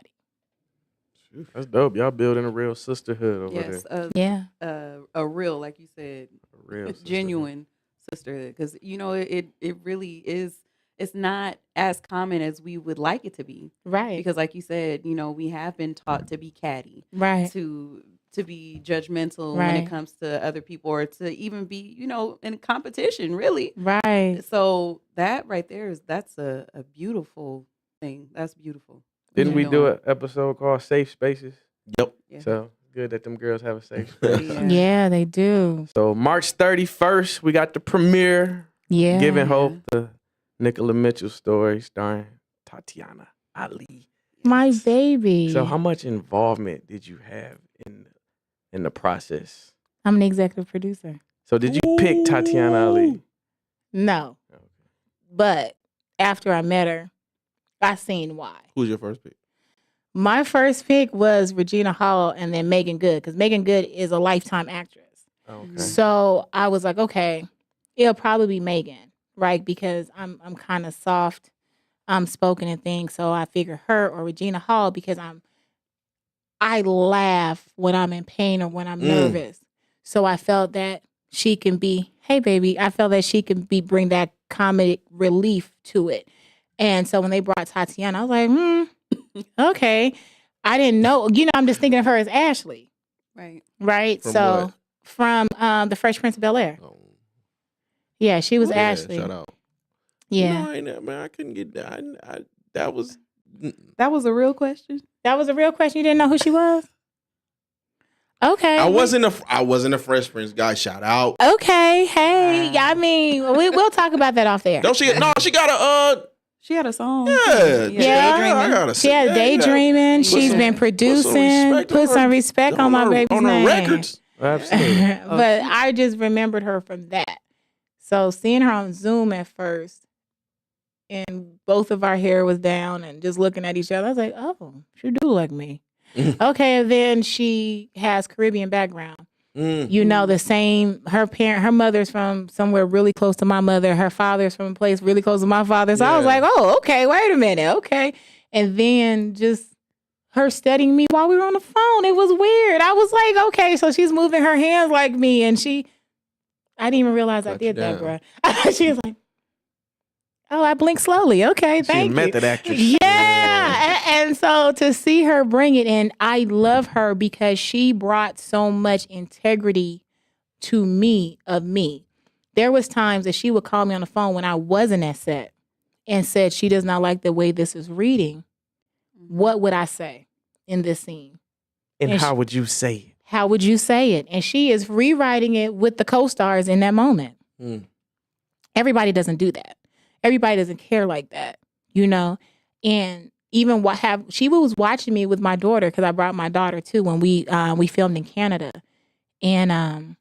That's dope. Y'all building a real sisterhood over there. A real, like you said, A real sisterhood. genuine sisterhood. Because, it really is. It's not as common as we would like it to be. Right. Because like you said, we have been taught to be catty. Right. To be judgmental Right. when it comes to other people, or to even be, in competition, really. Right. So that right there that's a beautiful thing. That's beautiful. Didn't we do an episode called Safe Spaces? Yep. Yeah. So good that them girls have a safe space. Yeah, they do. So March 31st, we got the premiere. Yeah. Giving Hope, the Nicola Mitchell story starring Tatiana Ali. My baby. So how much involvement did you have in the process? I'm an executive producer. So did you pick Tatiana Ali? No. Okay. But after I met her, I seen why. Who's your first pick? My first pick was Regina Hall and then Megan Good, because Megan Good is a Lifetime actress. Okay. So I was like, okay, it'll probably be Megan, right? Because I'm kind of soft. spoken and things. So I figure her or Regina Hall because I laugh when I'm in pain or when I'm nervous. So I felt that she can be, hey baby, I felt that she can bring that comedic relief to it. And so when they brought Tatiana, I was like, okay. I didn't know, I'm just thinking of her as Ashley. Right. From so what? from the Fresh Prince of Bel-Air. Oh. Yeah, she was Yeah, Ashley. shout out. Yeah. No, I ain't that, man. I couldn't get that. That was. That was a real question. That was a real question. You didn't know who she was? Okay. I wasn't a Fresh Prince guy. Shout out. Okay. Hey, I mean, we'll talk about that off there. Don't she? No, she got a. She had a song. Yeah, Yeah. I gotta She say, had daydreaming. Put She's some- been producing. Put some respect on my baby's on her name. records. Absolutely. But I just remembered her from that. So seeing her on Zoom at first, and both of our hair was down, and just looking at each other, I was like, "Oh, she do like me." Okay, and then she has Caribbean background. The same. Her mother's from somewhere really close to my mother. Her father's from a place really close to my father. So I was Yeah. like, "Oh, okay, wait a minute, okay." And then just her studying me while we were on the phone. It was weird. I was like, okay, so she's moving her hands like me, and I didn't even realize I Cut you did that, down. bro. She was like, "Oh, I blink slowly. Okay, She's a thank you." method actress. Yeah. And so to see her bring it in, I love her because she brought so much integrity to me of me. There was times that she would call me on the phone when I wasn't at set and said she does not like the way this is reading. What would I say in this scene? And And how would you say it? How would you say it? And she is rewriting it with the co-stars in that moment. Everybody doesn't do that. Everybody doesn't care like that, And even she was watching me with my daughter because I brought my daughter too when we filmed in Canada, and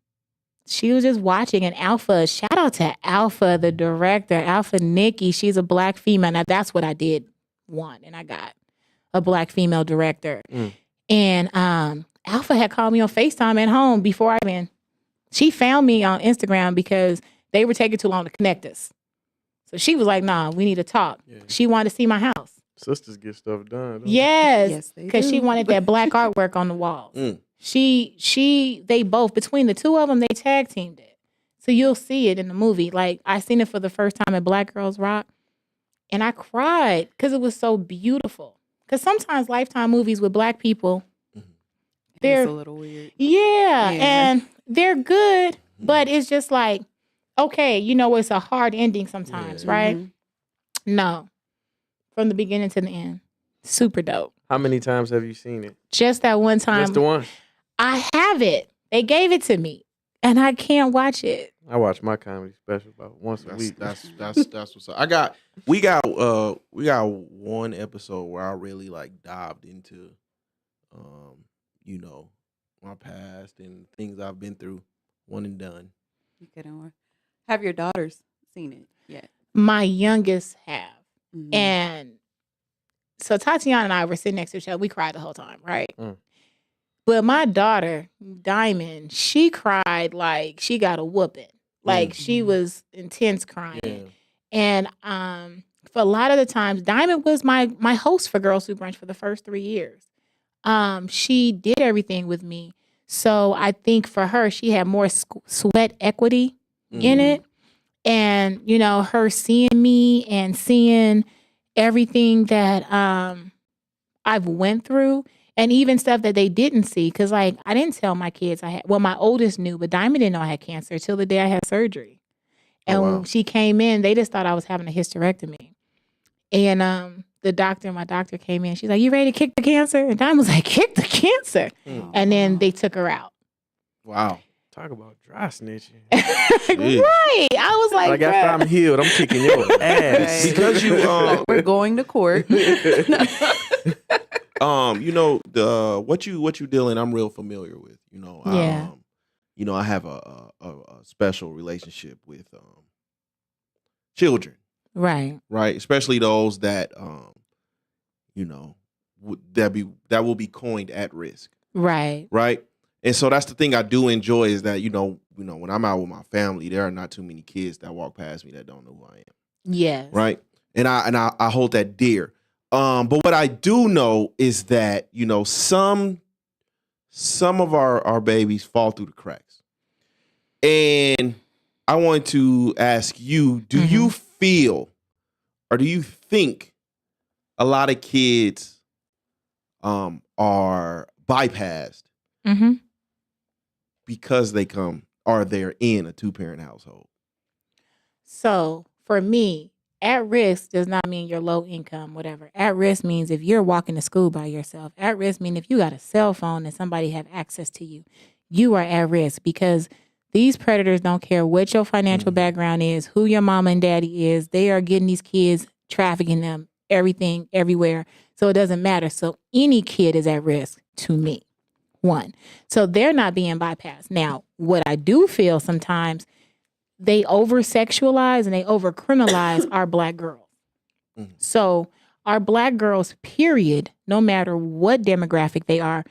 she was just watching. And Alpha, shout out to Alpha, the director, Alpha Nikki. She's a Black female. Now that's what I did want, and I got a Black female director. And Alpha had called me on FaceTime at home before she found me on Instagram because they were taking too long to connect us. So she was like, "Nah, we need to talk." Yeah. She wanted to see my house. Sisters get stuff done. don't they? Yes, they because she do. wanted that Black artwork on the walls. They both, between the two of them, they tag teamed it. So you'll see it in the movie. Like, I seen it for the first time at Black Girls Rock, and I cried because it was so beautiful. Because sometimes Lifetime movies with Black people, It's a little weird. yeah, Yeah. and they're good, but it's just like, okay, it's a hard ending sometimes, Yeah. right? No, from the beginning to the end, super dope. How many times have you seen it? Just that one time, Just the one. I have it. They gave it to me, and I can't watch it. I watch my comedy special about once a That's week. that's what's up. We got one episode where I really like dived into, my past and things I've been through. One and done. You couldn't watch. Have your daughters seen it yet? My youngest have, Mhm. and so Tatiana and I were sitting next to each other. We cried the whole time, right? Mm. But my daughter, Diamond, she cried like she got a whooping. Like she was intense crying. Yeah. And for a lot of the times, Diamond was my host for Girls Who Brunch for the first 3 years. She did everything with me. So I think for her, she had more sweat equity in it. And, her seeing me and seeing everything that I've went through, and even stuff that they didn't see. Because, like, I didn't tell my kids my oldest knew, but Diamond didn't know I had cancer till the day I had surgery. And wow. when she came in, they just thought I was having a hysterectomy. And my doctor came in. She's like, "You ready to kick the cancer?" And Diamond was like, "Kick the cancer." And then they took her out. Wow. Talk about dry snitching. Right. I was like, Like after "Bruh." I'm healed, I'm kicking your ass. Right. Because you We're going to court. what you dealing, I'm real familiar with. Yeah. I have a special relationship with children, Right. right? Especially those that that will be coined at risk, Right. right? And so that's the thing I do enjoy is that when I'm out with my family, there are not too many kids that walk past me that don't know who I am. Yes. Right. and I hold that dear. But what I do know is that, you know, some of our babies fall through the cracks. And I want to ask you, do you feel or do you think a lot of kids are bypassed Mm-hmm. because they're in a 2-parent household? So for me, at risk does not mean you're low income, whatever. At risk means if you're walking to school by yourself. At risk means if you got a cell phone and somebody have access to you, you are at risk because these predators don't care what your financial background is, who your mama and daddy is. They are getting these kids, trafficking them, everything, everywhere. So it doesn't matter. So any kid is at risk to me. One. So they're not being bypassed. Now, what I do feel sometimes, they over-sexualize and they over-criminalize our Black girls. So our Black girls, period, no matter what demographic they are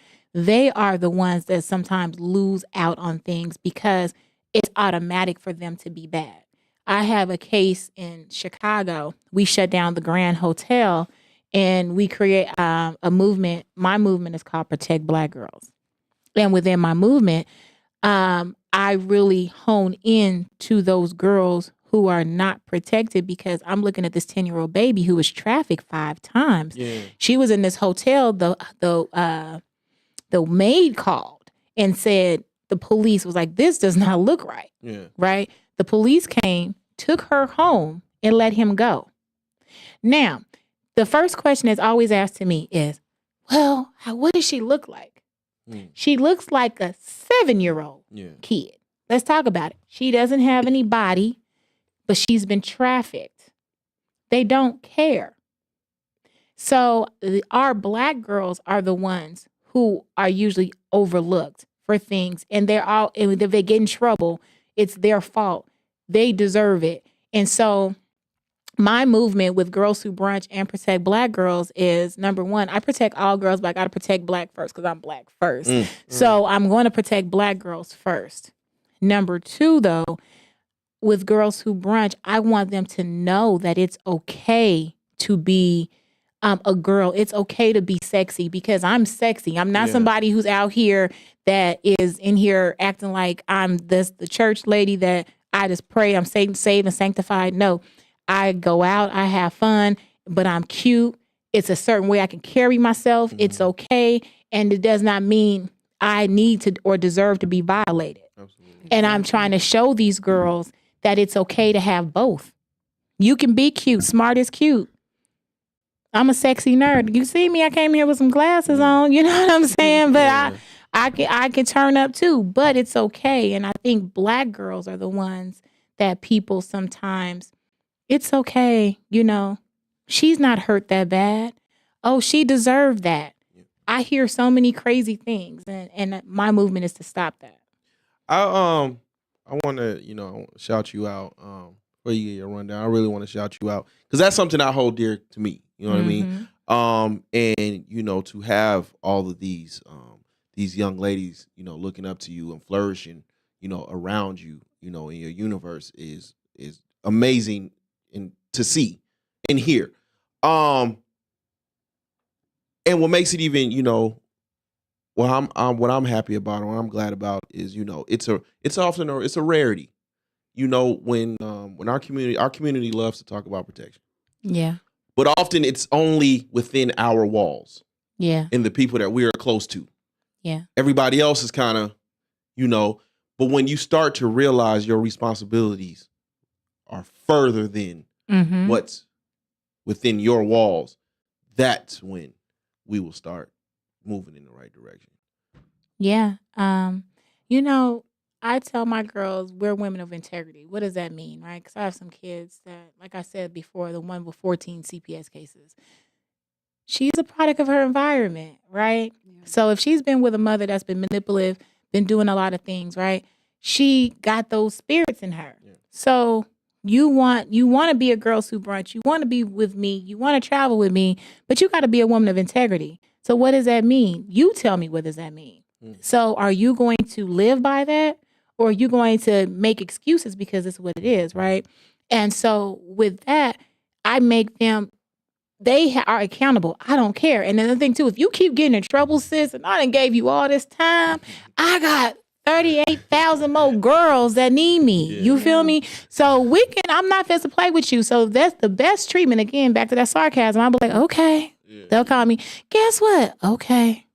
the ones that sometimes lose out on things because it's automatic for them to be bad. I have a case in Chicago. We shut down the Grand Hotel and we create a movement. My movement is called Protect Black Girls. And within my movement, I really hone in to those girls who are not protected because I'm looking at this 10-year-old baby who was trafficked 5 times. Yeah. She was in this hotel. The maid called and said the police was like, this does not look right. Yeah. Right? The police came, took her home, and let him go. Now, the first question that's always asked to me is, well, what does she look like? She looks like a 7-year-old kid. Let's talk about it. She doesn't have any body, but she's been trafficked. They don't care. So our Black girls are the ones who are usually overlooked for things. And if they get in trouble, it's their fault. They deserve it. And so my movement with Girls Who Brunch and Protect Black Girls is, number one, I protect all girls, but I got to protect Black first because I'm Black first. So I'm going to protect Black girls first. Number two, though, with Girls Who Brunch, I want them to know that it's okay to be a girl. It's okay to be sexy because I'm sexy. I'm not somebody who's out here that is in here acting like I'm the church lady that I just pray I'm saved and sanctified. No. I go out, I have fun, but I'm cute. It's a certain way I can carry myself. It's okay. And it does not mean I need to or deserve to be violated. Absolutely. And I'm trying to show these girls that it's okay to have both. You can be cute. Smart is cute. I'm a sexy nerd. You see me? I came here with some glasses on. You know what I'm saying? But I can turn up too. But it's okay. And I think Black girls are the ones that people sometimes, it's okay, you know, she's not hurt that bad. Oh, she deserved that. I hear so many crazy things, and my movement is to stop that. I want to, shout you out before you get your rundown. I really want to shout you out because that's something I hold dear to me. You know what I mean? And to have all of these young ladies, looking up to you and flourishing, around you, in your universe is amazing. And to see and hear. And what makes it even, what I'm happy about and what I'm glad about is, it's often a rarity. When our community loves to talk about protection. Yeah. But often it's only within our walls. Yeah. And the people that we are close to. Yeah. Everybody else is kind of, but when you start to realize your responsibilities are further than what's within your walls, that's when we will start moving in the right direction. Yeah. I tell my girls we're women of integrity. What does that mean, right? Because I have some kids that, like I said before, the one with 14 CPS cases. She's a product of her environment, right? Yeah. So if she's been with a mother that's been manipulative, been doing a lot of things, right? She got those spirits in her. Yeah. So you want to be a Girls Who Brunch. You want to be with me. You want to travel with me, but you got to be a woman of integrity. So what does that mean? You tell me, what does that mean? So are you going to live by that, or are you going to make excuses because it's what it is, right? And so with that, I make them, they are accountable. I don't care. And then the thing too, if you keep getting in trouble, sis, and I done gave you all this time, I got 38,000 more girls that need me. Yeah. You feel me? So I'm not supposed to play with you. So that's the best treatment. Again, back to that sarcasm. I'll be like, okay. Yeah. They'll call me, guess what? Okay.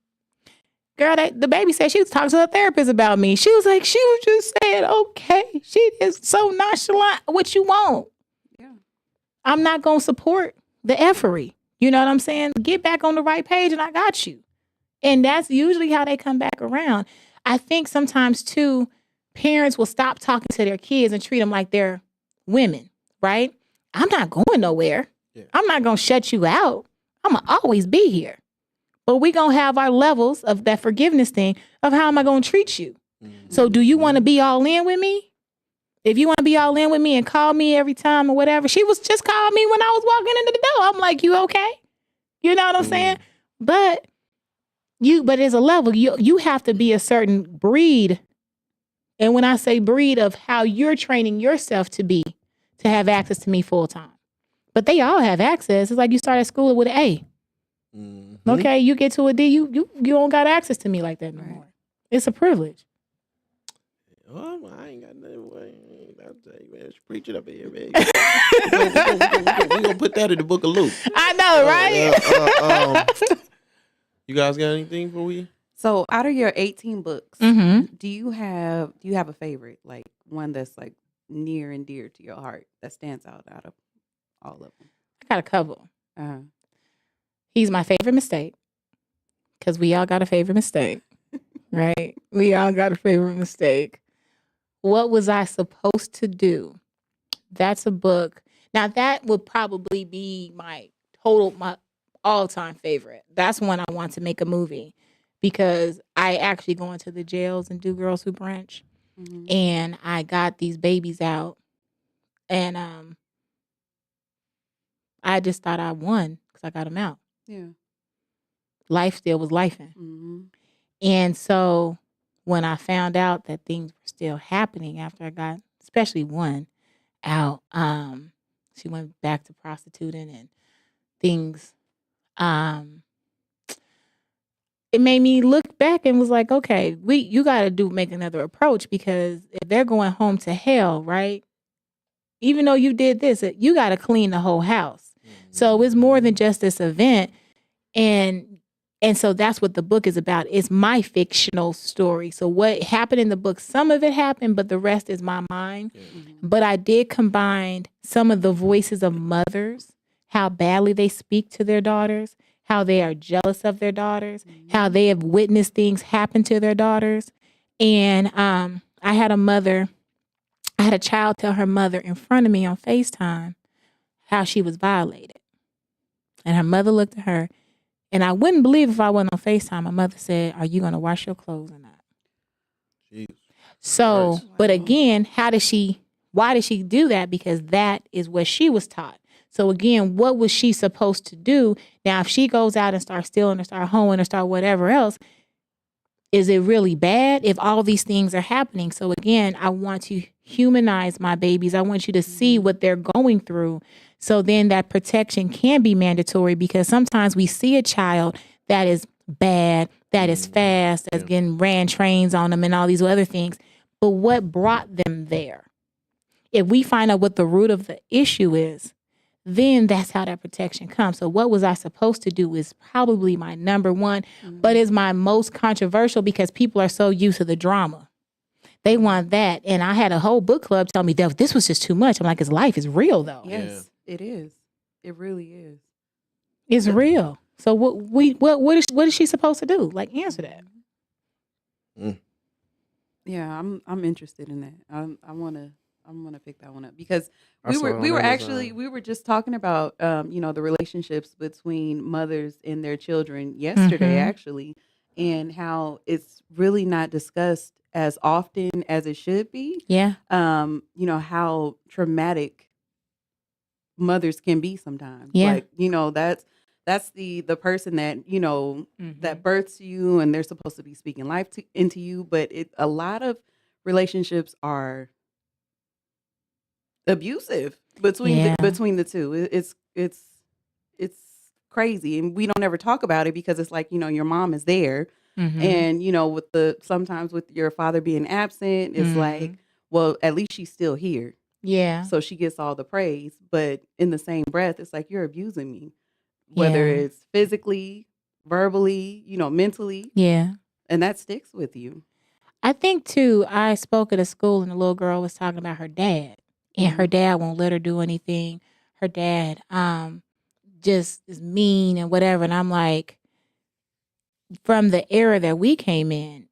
Girl, the baby said she was talking to her therapist about me. She was like, she was just saying, okay. She is so nonchalant. What you want? Yeah. I'm not going to support the effery. You know what I'm saying? Get back on the right page and I got you. And that's usually how they come back around. I think sometimes too, parents will stop talking to their kids and treat them like they're women, right? I'm not going nowhere. Yeah. I'm not going to shut you out. I'm going to always be here. But we going to have our levels of that forgiveness thing of how am I going to treat you? Mhm. So do you want to be all in with me? If you want to be all in with me and call me every time or whatever, she was just calling me when I was walking into the door. I'm like, you okay? You know what I'm saying? But there's a level. You have to be a certain breed. And when I say breed of how you're training yourself to have access to me full time. But they all have access. It's like you start at school with an A. Mhm. Okay, you get to a D, you don't got access to me like that no Right. more. It's a privilege. Oh, I ain't got nothing. I'll tell you, man. Preach it up here, man. We're going to put that in the book of Luke. I know, right? You guys got anything for we? So out of your 18 books, Mm-hmm. do you have a favorite, like one that's like near and dear to your heart that stands out of all of them? I got a couple. Uh-huh. He's my favorite mistake. Because we all got a favorite mistake. Right? We all got a favorite mistake. What was I supposed to do? That's a book. Now that would probably be my all-time favorite. That's one I want to make a movie because I actually go into the jails and do Girls Who Brunch. Mhm. And I got these babies out and I just thought I won because I got them out. Yeah. Life still was lifing. Mm-hmm. And so when I found out that things were still happening after I got, especially one out, she went back to prostituting and things. It made me look back and was like, okay, you got to make another approach because if they're going home to hell, right? Even though you did this, you got to clean the whole house. So it's more than just this event. And so that's what the book is about. It's my fictional story. So what happened in the book, some of it happened, but the rest is my mind. Mm-hmm. But I did combine some of the voices of mothers, how badly they speak to their daughters, how they are jealous of their daughters, how they have witnessed things happen to their daughters. And I had a child tell her mother in front of me on FaceTime how she was violated. And her mother looked at her, and I wouldn't believe if I wasn't on FaceTime. My mother said, are you going to wash your clothes or not? Jeez. So, Right. but again, why did she do that? Because that is what she was taught. So again, what was she supposed to do? Now, if she goes out and starts stealing or start hoeing or start whatever else, is it really bad if all these things are happening? So again, I want to humanize my babies. I want you to see what they're going through. So then that protection can be mandatory because sometimes we see a child that is bad, that is fast, that's getting ran trains on them and all these other things. But what brought them there? If we find out what the root of the issue is, then that's how that protection comes. So what was I supposed to do is probably my number one, but is my most controversial because people are so used to the drama. They want that. And I had a whole book club tell me, Dev, this was just too much. I'm like, his life is real though. Yes, it is. It really is. It's real. So what is she supposed to do? Like answer that. Yeah, I'm interested in that. I want to pick that one up because I we saw it on were Amazon. actually we were just talking about the relationships between mothers and their children yesterday Mhm. actually, and how it's really not discussed as often as it should be. Yeah. How traumatic mothers can be sometimes. Yeah. Like, that's the person that that births you and they're supposed to be speaking life into you, but a lot of relationships are abusive between Yeah. between the two. It's crazy, and we don't ever talk about it because it's like, your mom is there, Mhm. and with sometimes with your father being absent, it's like, Mhm. well, at least she's still here, Yeah. so she gets all the praise. But in the same breath, it's like, you're abusing me, whether Yeah. it's physically, verbally, mentally, Yeah. and that sticks with you. I think too, I spoke at a school and the little girl was talking about her dad. And her Mhm. dad won't let her do anything. Her dad just is mean and whatever. And I'm like, from the era that we came in,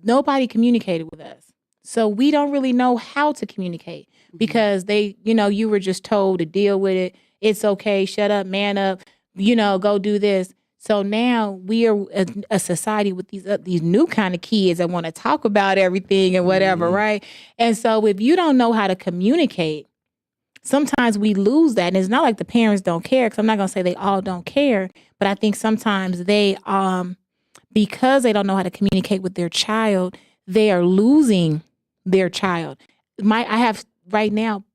nobody communicated with us. So we don't really know how to communicate Mhm. because you were just told to deal with it. It's okay, shut up, man up, go do this. So now we are a society with these new kind of kids that want to talk about everything and whatever, Mhm. right? And so if you don't know how to communicate, sometimes we lose that. And it's not like the parents don't care, because I'm not going to say they all don't care, but I think sometimes they because they don't know how to communicate with their child, they are losing their child. I have right now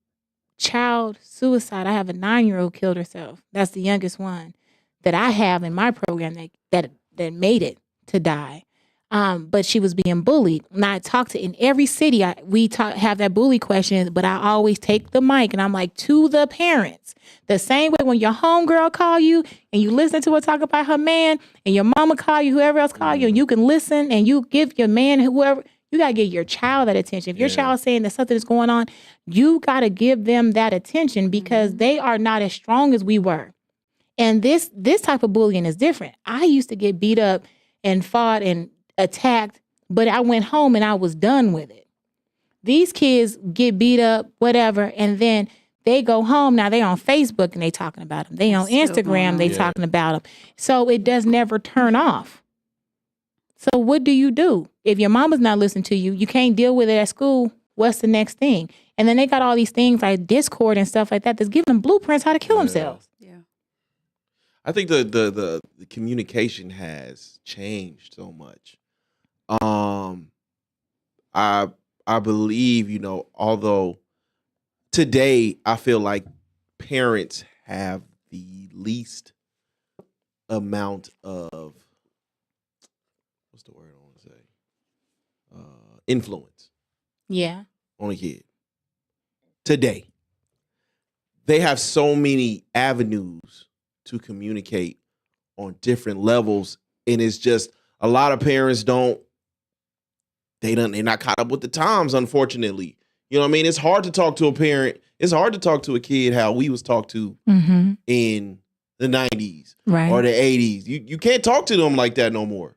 child suicide. I have a 9-year-old killed herself. That's the youngest one that I have in my program that made it to die. But she was being bullied. And I talk to in every city. Have that bully question, but I always take the mic and I'm like, to the parents. The same way when your homegirl call you and you listen to her talk about her man, and your mama call you, whoever else call you, and you can listen and you give your man, whoever, you gotta give your child that attention. If your Yeah. child's saying that something is going on, you gotta give them that attention because they are not as strong as we were. And this type of bullying is different. I used to get beat up and fought and attacked, but I went home and I was done with it. These kids get beat up, whatever, and then they go home. Now they on Facebook and they talking about them. They on It's still going Instagram, on. they Yeah. talking about them. So it does never turn off. So what do you do? If your mama's not listening to you, you can't deal with it at school, what's the next thing? And then they got all these things like Discord and stuff like that that's giving them blueprints how to kill Yeah. themselves. Yeah. I think the communication has changed so much. I believe, although today I feel like parents have the least amount of, what's the word I want to say, influence Yeah. on a kid. Today, they have so many avenues to communicate on different levels, and it's just a lot of parents they're not caught up with the times, unfortunately. You know what I mean? It's hard to talk to a parent. It's hard to talk to a kid how we was talked to Mm-hmm. in the 90s Right. or the 80s. You can't talk to them like that no more.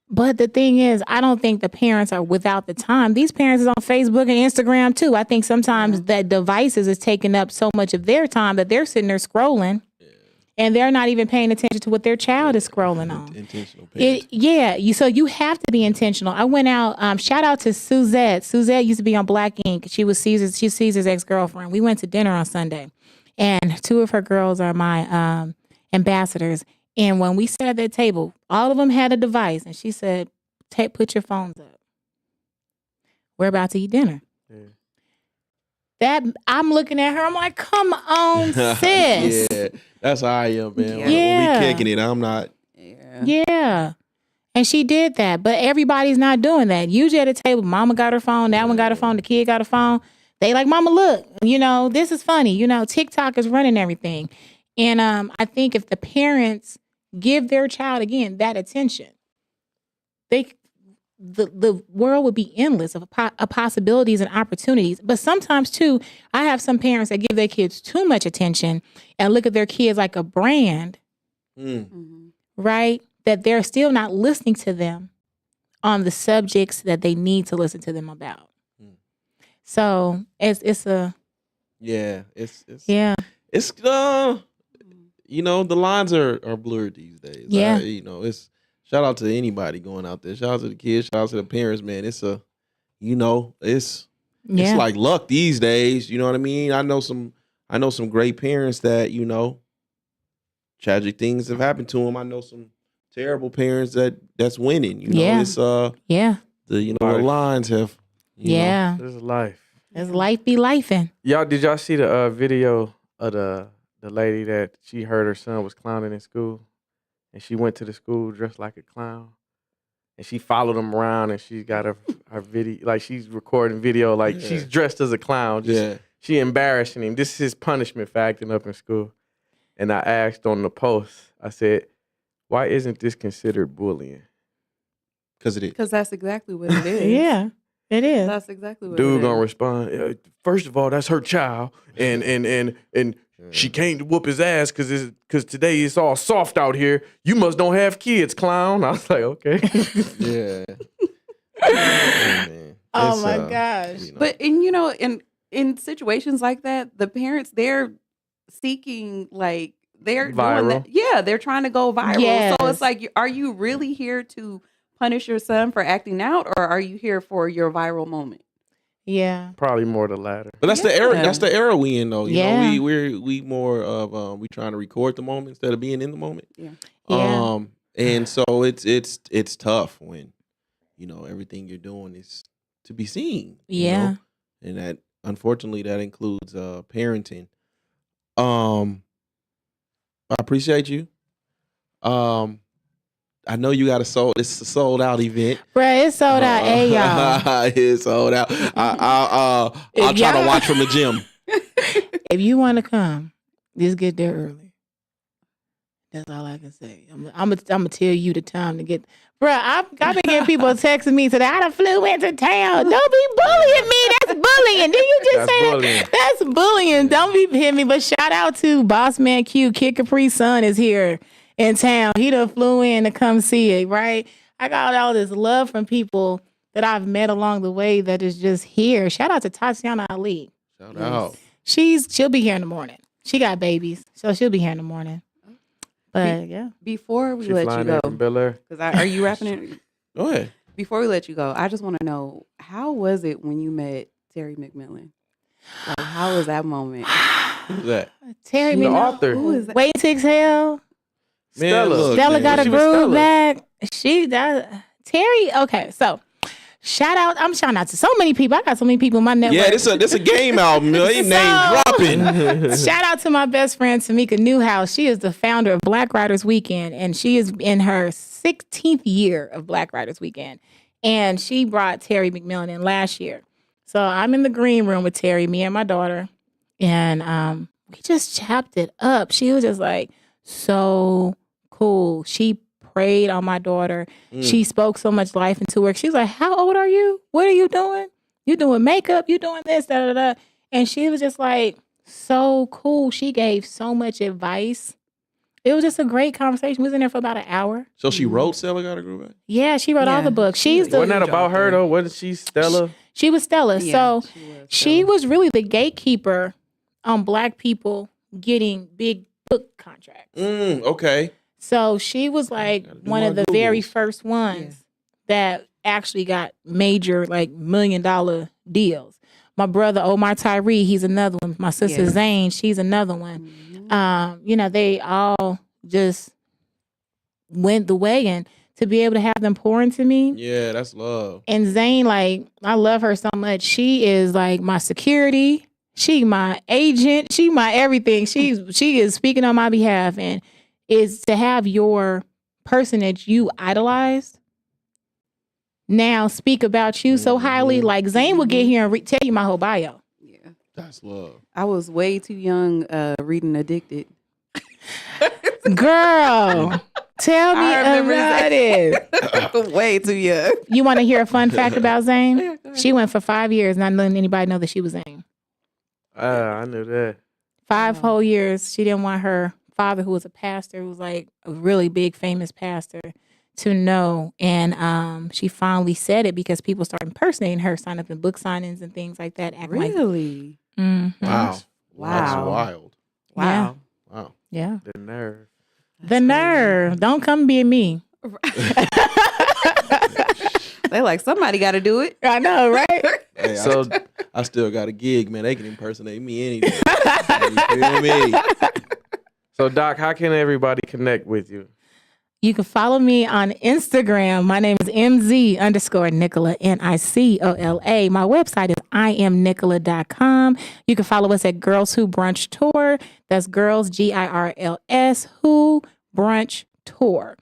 But the thing is, I don't think the parents are without the time. These parents is on Facebook and Instagram too. I think sometimes that devices is taking up so much of their time that they're sitting there scrolling, and they're not even paying attention to what their child is scrolling on. Intentional parents. So you have to be intentional. I went out. Shout out to Suzette. Suzette used to be on Black Ink. She's Caesar's ex-girlfriend. We went to dinner on Sunday, and 2 of her girls are my ambassadors. And when we sat at that table, all of them had a device, and she said, "Put your phones up. We're about to eat dinner." Yeah. That I'm looking at her. I'm like, "Come on, sis." Yeah, that's how I am, man. When Yeah. we kicking it, I'm not. Yeah. Yeah. And she did that. But everybody's not doing that. Usually at a table, mama got her phone, that one got her phone, the kid got a phone. They like, "Mama, look, this is funny. TikTok is running everything." And I think if the parents give their child, again, that attention, the world would be endless of possibilities and opportunities. But sometimes, too, I have some parents that give their kids too much attention and look at their kids like a brand, Mhm. right? That they're still not listening to them on the subjects that they need to listen to them about. Mm. So it's a Yeah, it's yeah. the lines are blurred these days. Yeah. It's shout out to anybody going out there. Shout out to the kids. Shout out to the parents, man. It's it's Yeah. like luck these days. You know what I mean? I know some great parents that tragic things have happened to them. I know some terrible parents that's winning. Yeah. It's Yeah. the Life. lines have. Yeah. This is life. As life be lifing. Did y'all see the video of the lady that she heard her son was clowning in school, and she went to the school dressed like a clown, and she followed him around, and she got her video, like she's recording video, like she's dressed as a clown. She embarrassing him. This is his punishment for acting up in school. And I asked on the post, I said, why isn't this considered bullying? Because it is. Because that's exactly what it is. Yeah, it is. That's exactly what Dude it gonna is. respond, first of all, that's her child, and she can't whoop his ass because today it's all soft out here. You must don't have kids, clown. I was like, okay. Yeah. Man. Oh It's, my gosh. you know. But and in situations like that, the parents, they're seeking, like, they're doing Viral. that. Yeah, they're trying to go viral. So Yes. it's like, are you really here to punish your son for acting out, or are you here for your viral moment? Yeah. Probably more the latter. But that's the era. Yeah. That's the era we in, though. You Yeah. know, we more of we trying to record the moment instead of being in the moment. Yeah. Yeah. And so it's tough when everything you're doing is to be seen. Yeah. And that, unfortunately, that includes parenting. I appreciate you. I know you got it's a sold out event. Bruh, it's sold out. Hey, y'all. It's sold out. I'll try to y'all- watch from the gym. If you want to come, just get there early. That's all I can say. I'm gonna tell you the time to get. Bruh, I've been getting people texting me today. I done flew into town. Don't be bullying me. That's bullying. Did you just That's say bullying. that? That's bullying. Don't be hitting me. But shout out to Boss Man Q. Kid Capri's son is here in town. He done flew in to come see it, right? I got all this love from people that I've met along the way that is just here. Shout out to Tatiana Ali. Shout out. She'll be here in the morning. She got babies, so she'll be here in the morning. But yeah. Before we She let you flying go, in from Bel Air. because are you wrapping it? Go ahead. Before we let you go, I just want to know, how was it when you met Terry McMillan? Like, how was that moment? Who's that? Terry The McMillan. author. Who is that? Wait to exhale. Man, Stella. look, Stella man. got a She was groove Stella. back. Terry. Okay, so shout out. I'm shouting out to so many people. I got so many people in my network. Yeah, this a game album. They name dropping. Shout out to my best friend Tamika Newhouse. She is the founder of Black Writers Weekend, and she is in her 16th year of Black Writers Weekend. And she brought Terry McMillan in last year. So I'm in the green room with Terry, me and my daughter, and we just chopped it up. She was just like so cool. She prayed on my daughter. She spoke so much life into her. She was like, "How old are you? What are you doing? You doing makeup? You doing this? Da da da." And she was just like so cool. She gave so much advice. It was just a great conversation. We was in there for about an hour. So she wrote Stella Got a Groove Back? Yeah, she wrote all Yeah. the books. She's Wasn't that the about her though? Wasn't she Stella? she was Stella. Yeah, So she was she Stella. was really the gatekeeper on Black people getting big book contracts. Okay. So she was like Gotta do one my of the very Googles. first ones that actually got major, like $1 million deals. My brother Omar Tyree, he's another one. My sister Yeah. Zane, she's another one. Mhm. They all just went the way, and to be able to have them pour into me. Yeah, that's love. And Zane, like, I love her so much. She is like my security. She my agent. She my everything. She is speaking on my behalf, and is to have your person that you idolized now speak about you so highly. Mhm. Like Zane would get here and tell you my whole bio. Yeah. That's love. I was way too young reading Addicted. Girl, tell me I remember about it. Way too young. You want to hear a fun fact about Zane? Yeah, go ahead. She went for 5 years not letting anybody know that she was Zane. I knew that. 5 Wow. whole years. She didn't want her father, who was a pastor, who was like a really big famous pastor, to know. And she finally said it because people started impersonating her, signing up in book signings and things like that. Acting like, Really? Mhm. Wow. Wow. That's wild. Wow. Wow. Yeah. The nerve. The nerve. Don't come be me. They like, somebody got to do it. I know, right? Hey, So I still got a gig, man. They can impersonate me any day. You feel me? So Doc, how can everybody connect with you? You can follow me on Instagram. My name is MZ_Nicola, Nicola. My website is IamNicola.com. You can follow us at Girls Who Brunch Tour. That's Girls, GIRLS, Who Brunch Tour.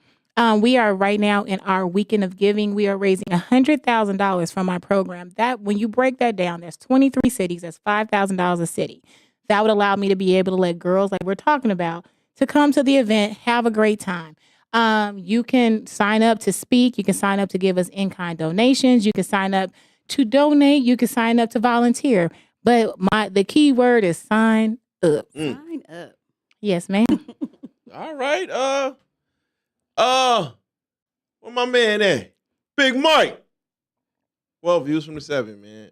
We are right now in our weekend of giving. We are raising $100,000 from our program. That when you break that down, there's 23 cities. That's $5,000 a city. That would allow me to be able to let girls like we're talking about to come to the event, have a great time. You can sign up to speak. You can sign up to give us in-kind donations. You can sign up to donate. You can sign up to volunteer. But the key word is sign up. Sign up. Yes, ma'am. All right. Where my man at? Big Mike. Well, Views from the 7, man.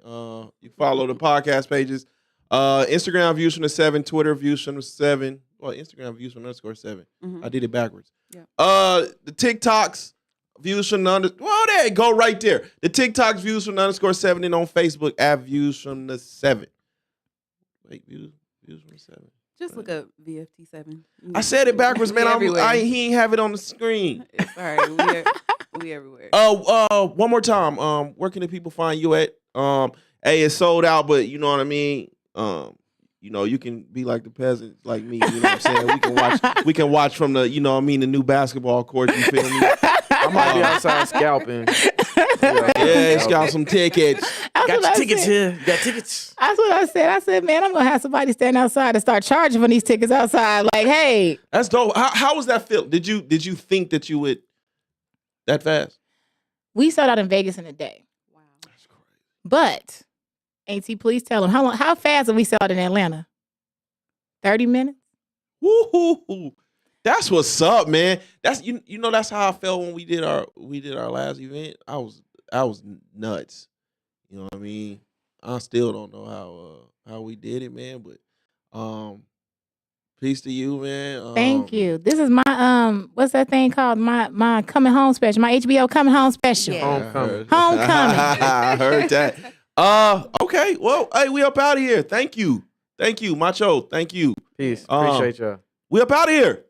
You follow the podcast pages. Instagram Views from the 7, Twitter Views from the 7. Well, Instagram Views from _7. Mhm. I did it backwards. Yeah. The TikToks Views from the well, there you go, right there. The TikToks Views from the _7, and on Facebook at Views from the 7. Wait, Views from the 7. Just look up VFT7. I said it backwards, man. Everywhere. He ain't have it on the screen. It's all right. We everywhere. One more time. Where can the people find you at? Hey, it's sold out, but you know what I mean. You know, you can be like the peasants, like me. You know what I'm saying? We can watch from the, you know what I mean, the new basketball court. You feel me? I might be outside scalping. Yeah, it's got some tickets. Got tickets here. You got tickets. That's what I said. I said, man, I'm going to have somebody stand outside and start charging for these tickets outside. Like, hey. That's dope. How was that feel? Did you think that you would that fast? We sold out in Vegas in a day. Wow. That's crazy. But, Auntie, please tell them, how fast have we sold out in Atlanta? 30 minutes? Woo-hoo-hoo. That's what's up, man. That's you know that's how I felt when we did our last event. I was nuts. You know what I mean? I still don't know how we did it, man, but peace to you, man. Thank you. This is my what's that thing called? My coming home special. My HBO coming home special. Yeah. Homecoming. Homecoming. I heard that. Okay. Well, hey, we up out of here. Thank you, Macho. Thank you. Peace. Um, Appreciate y'all. We up out of here.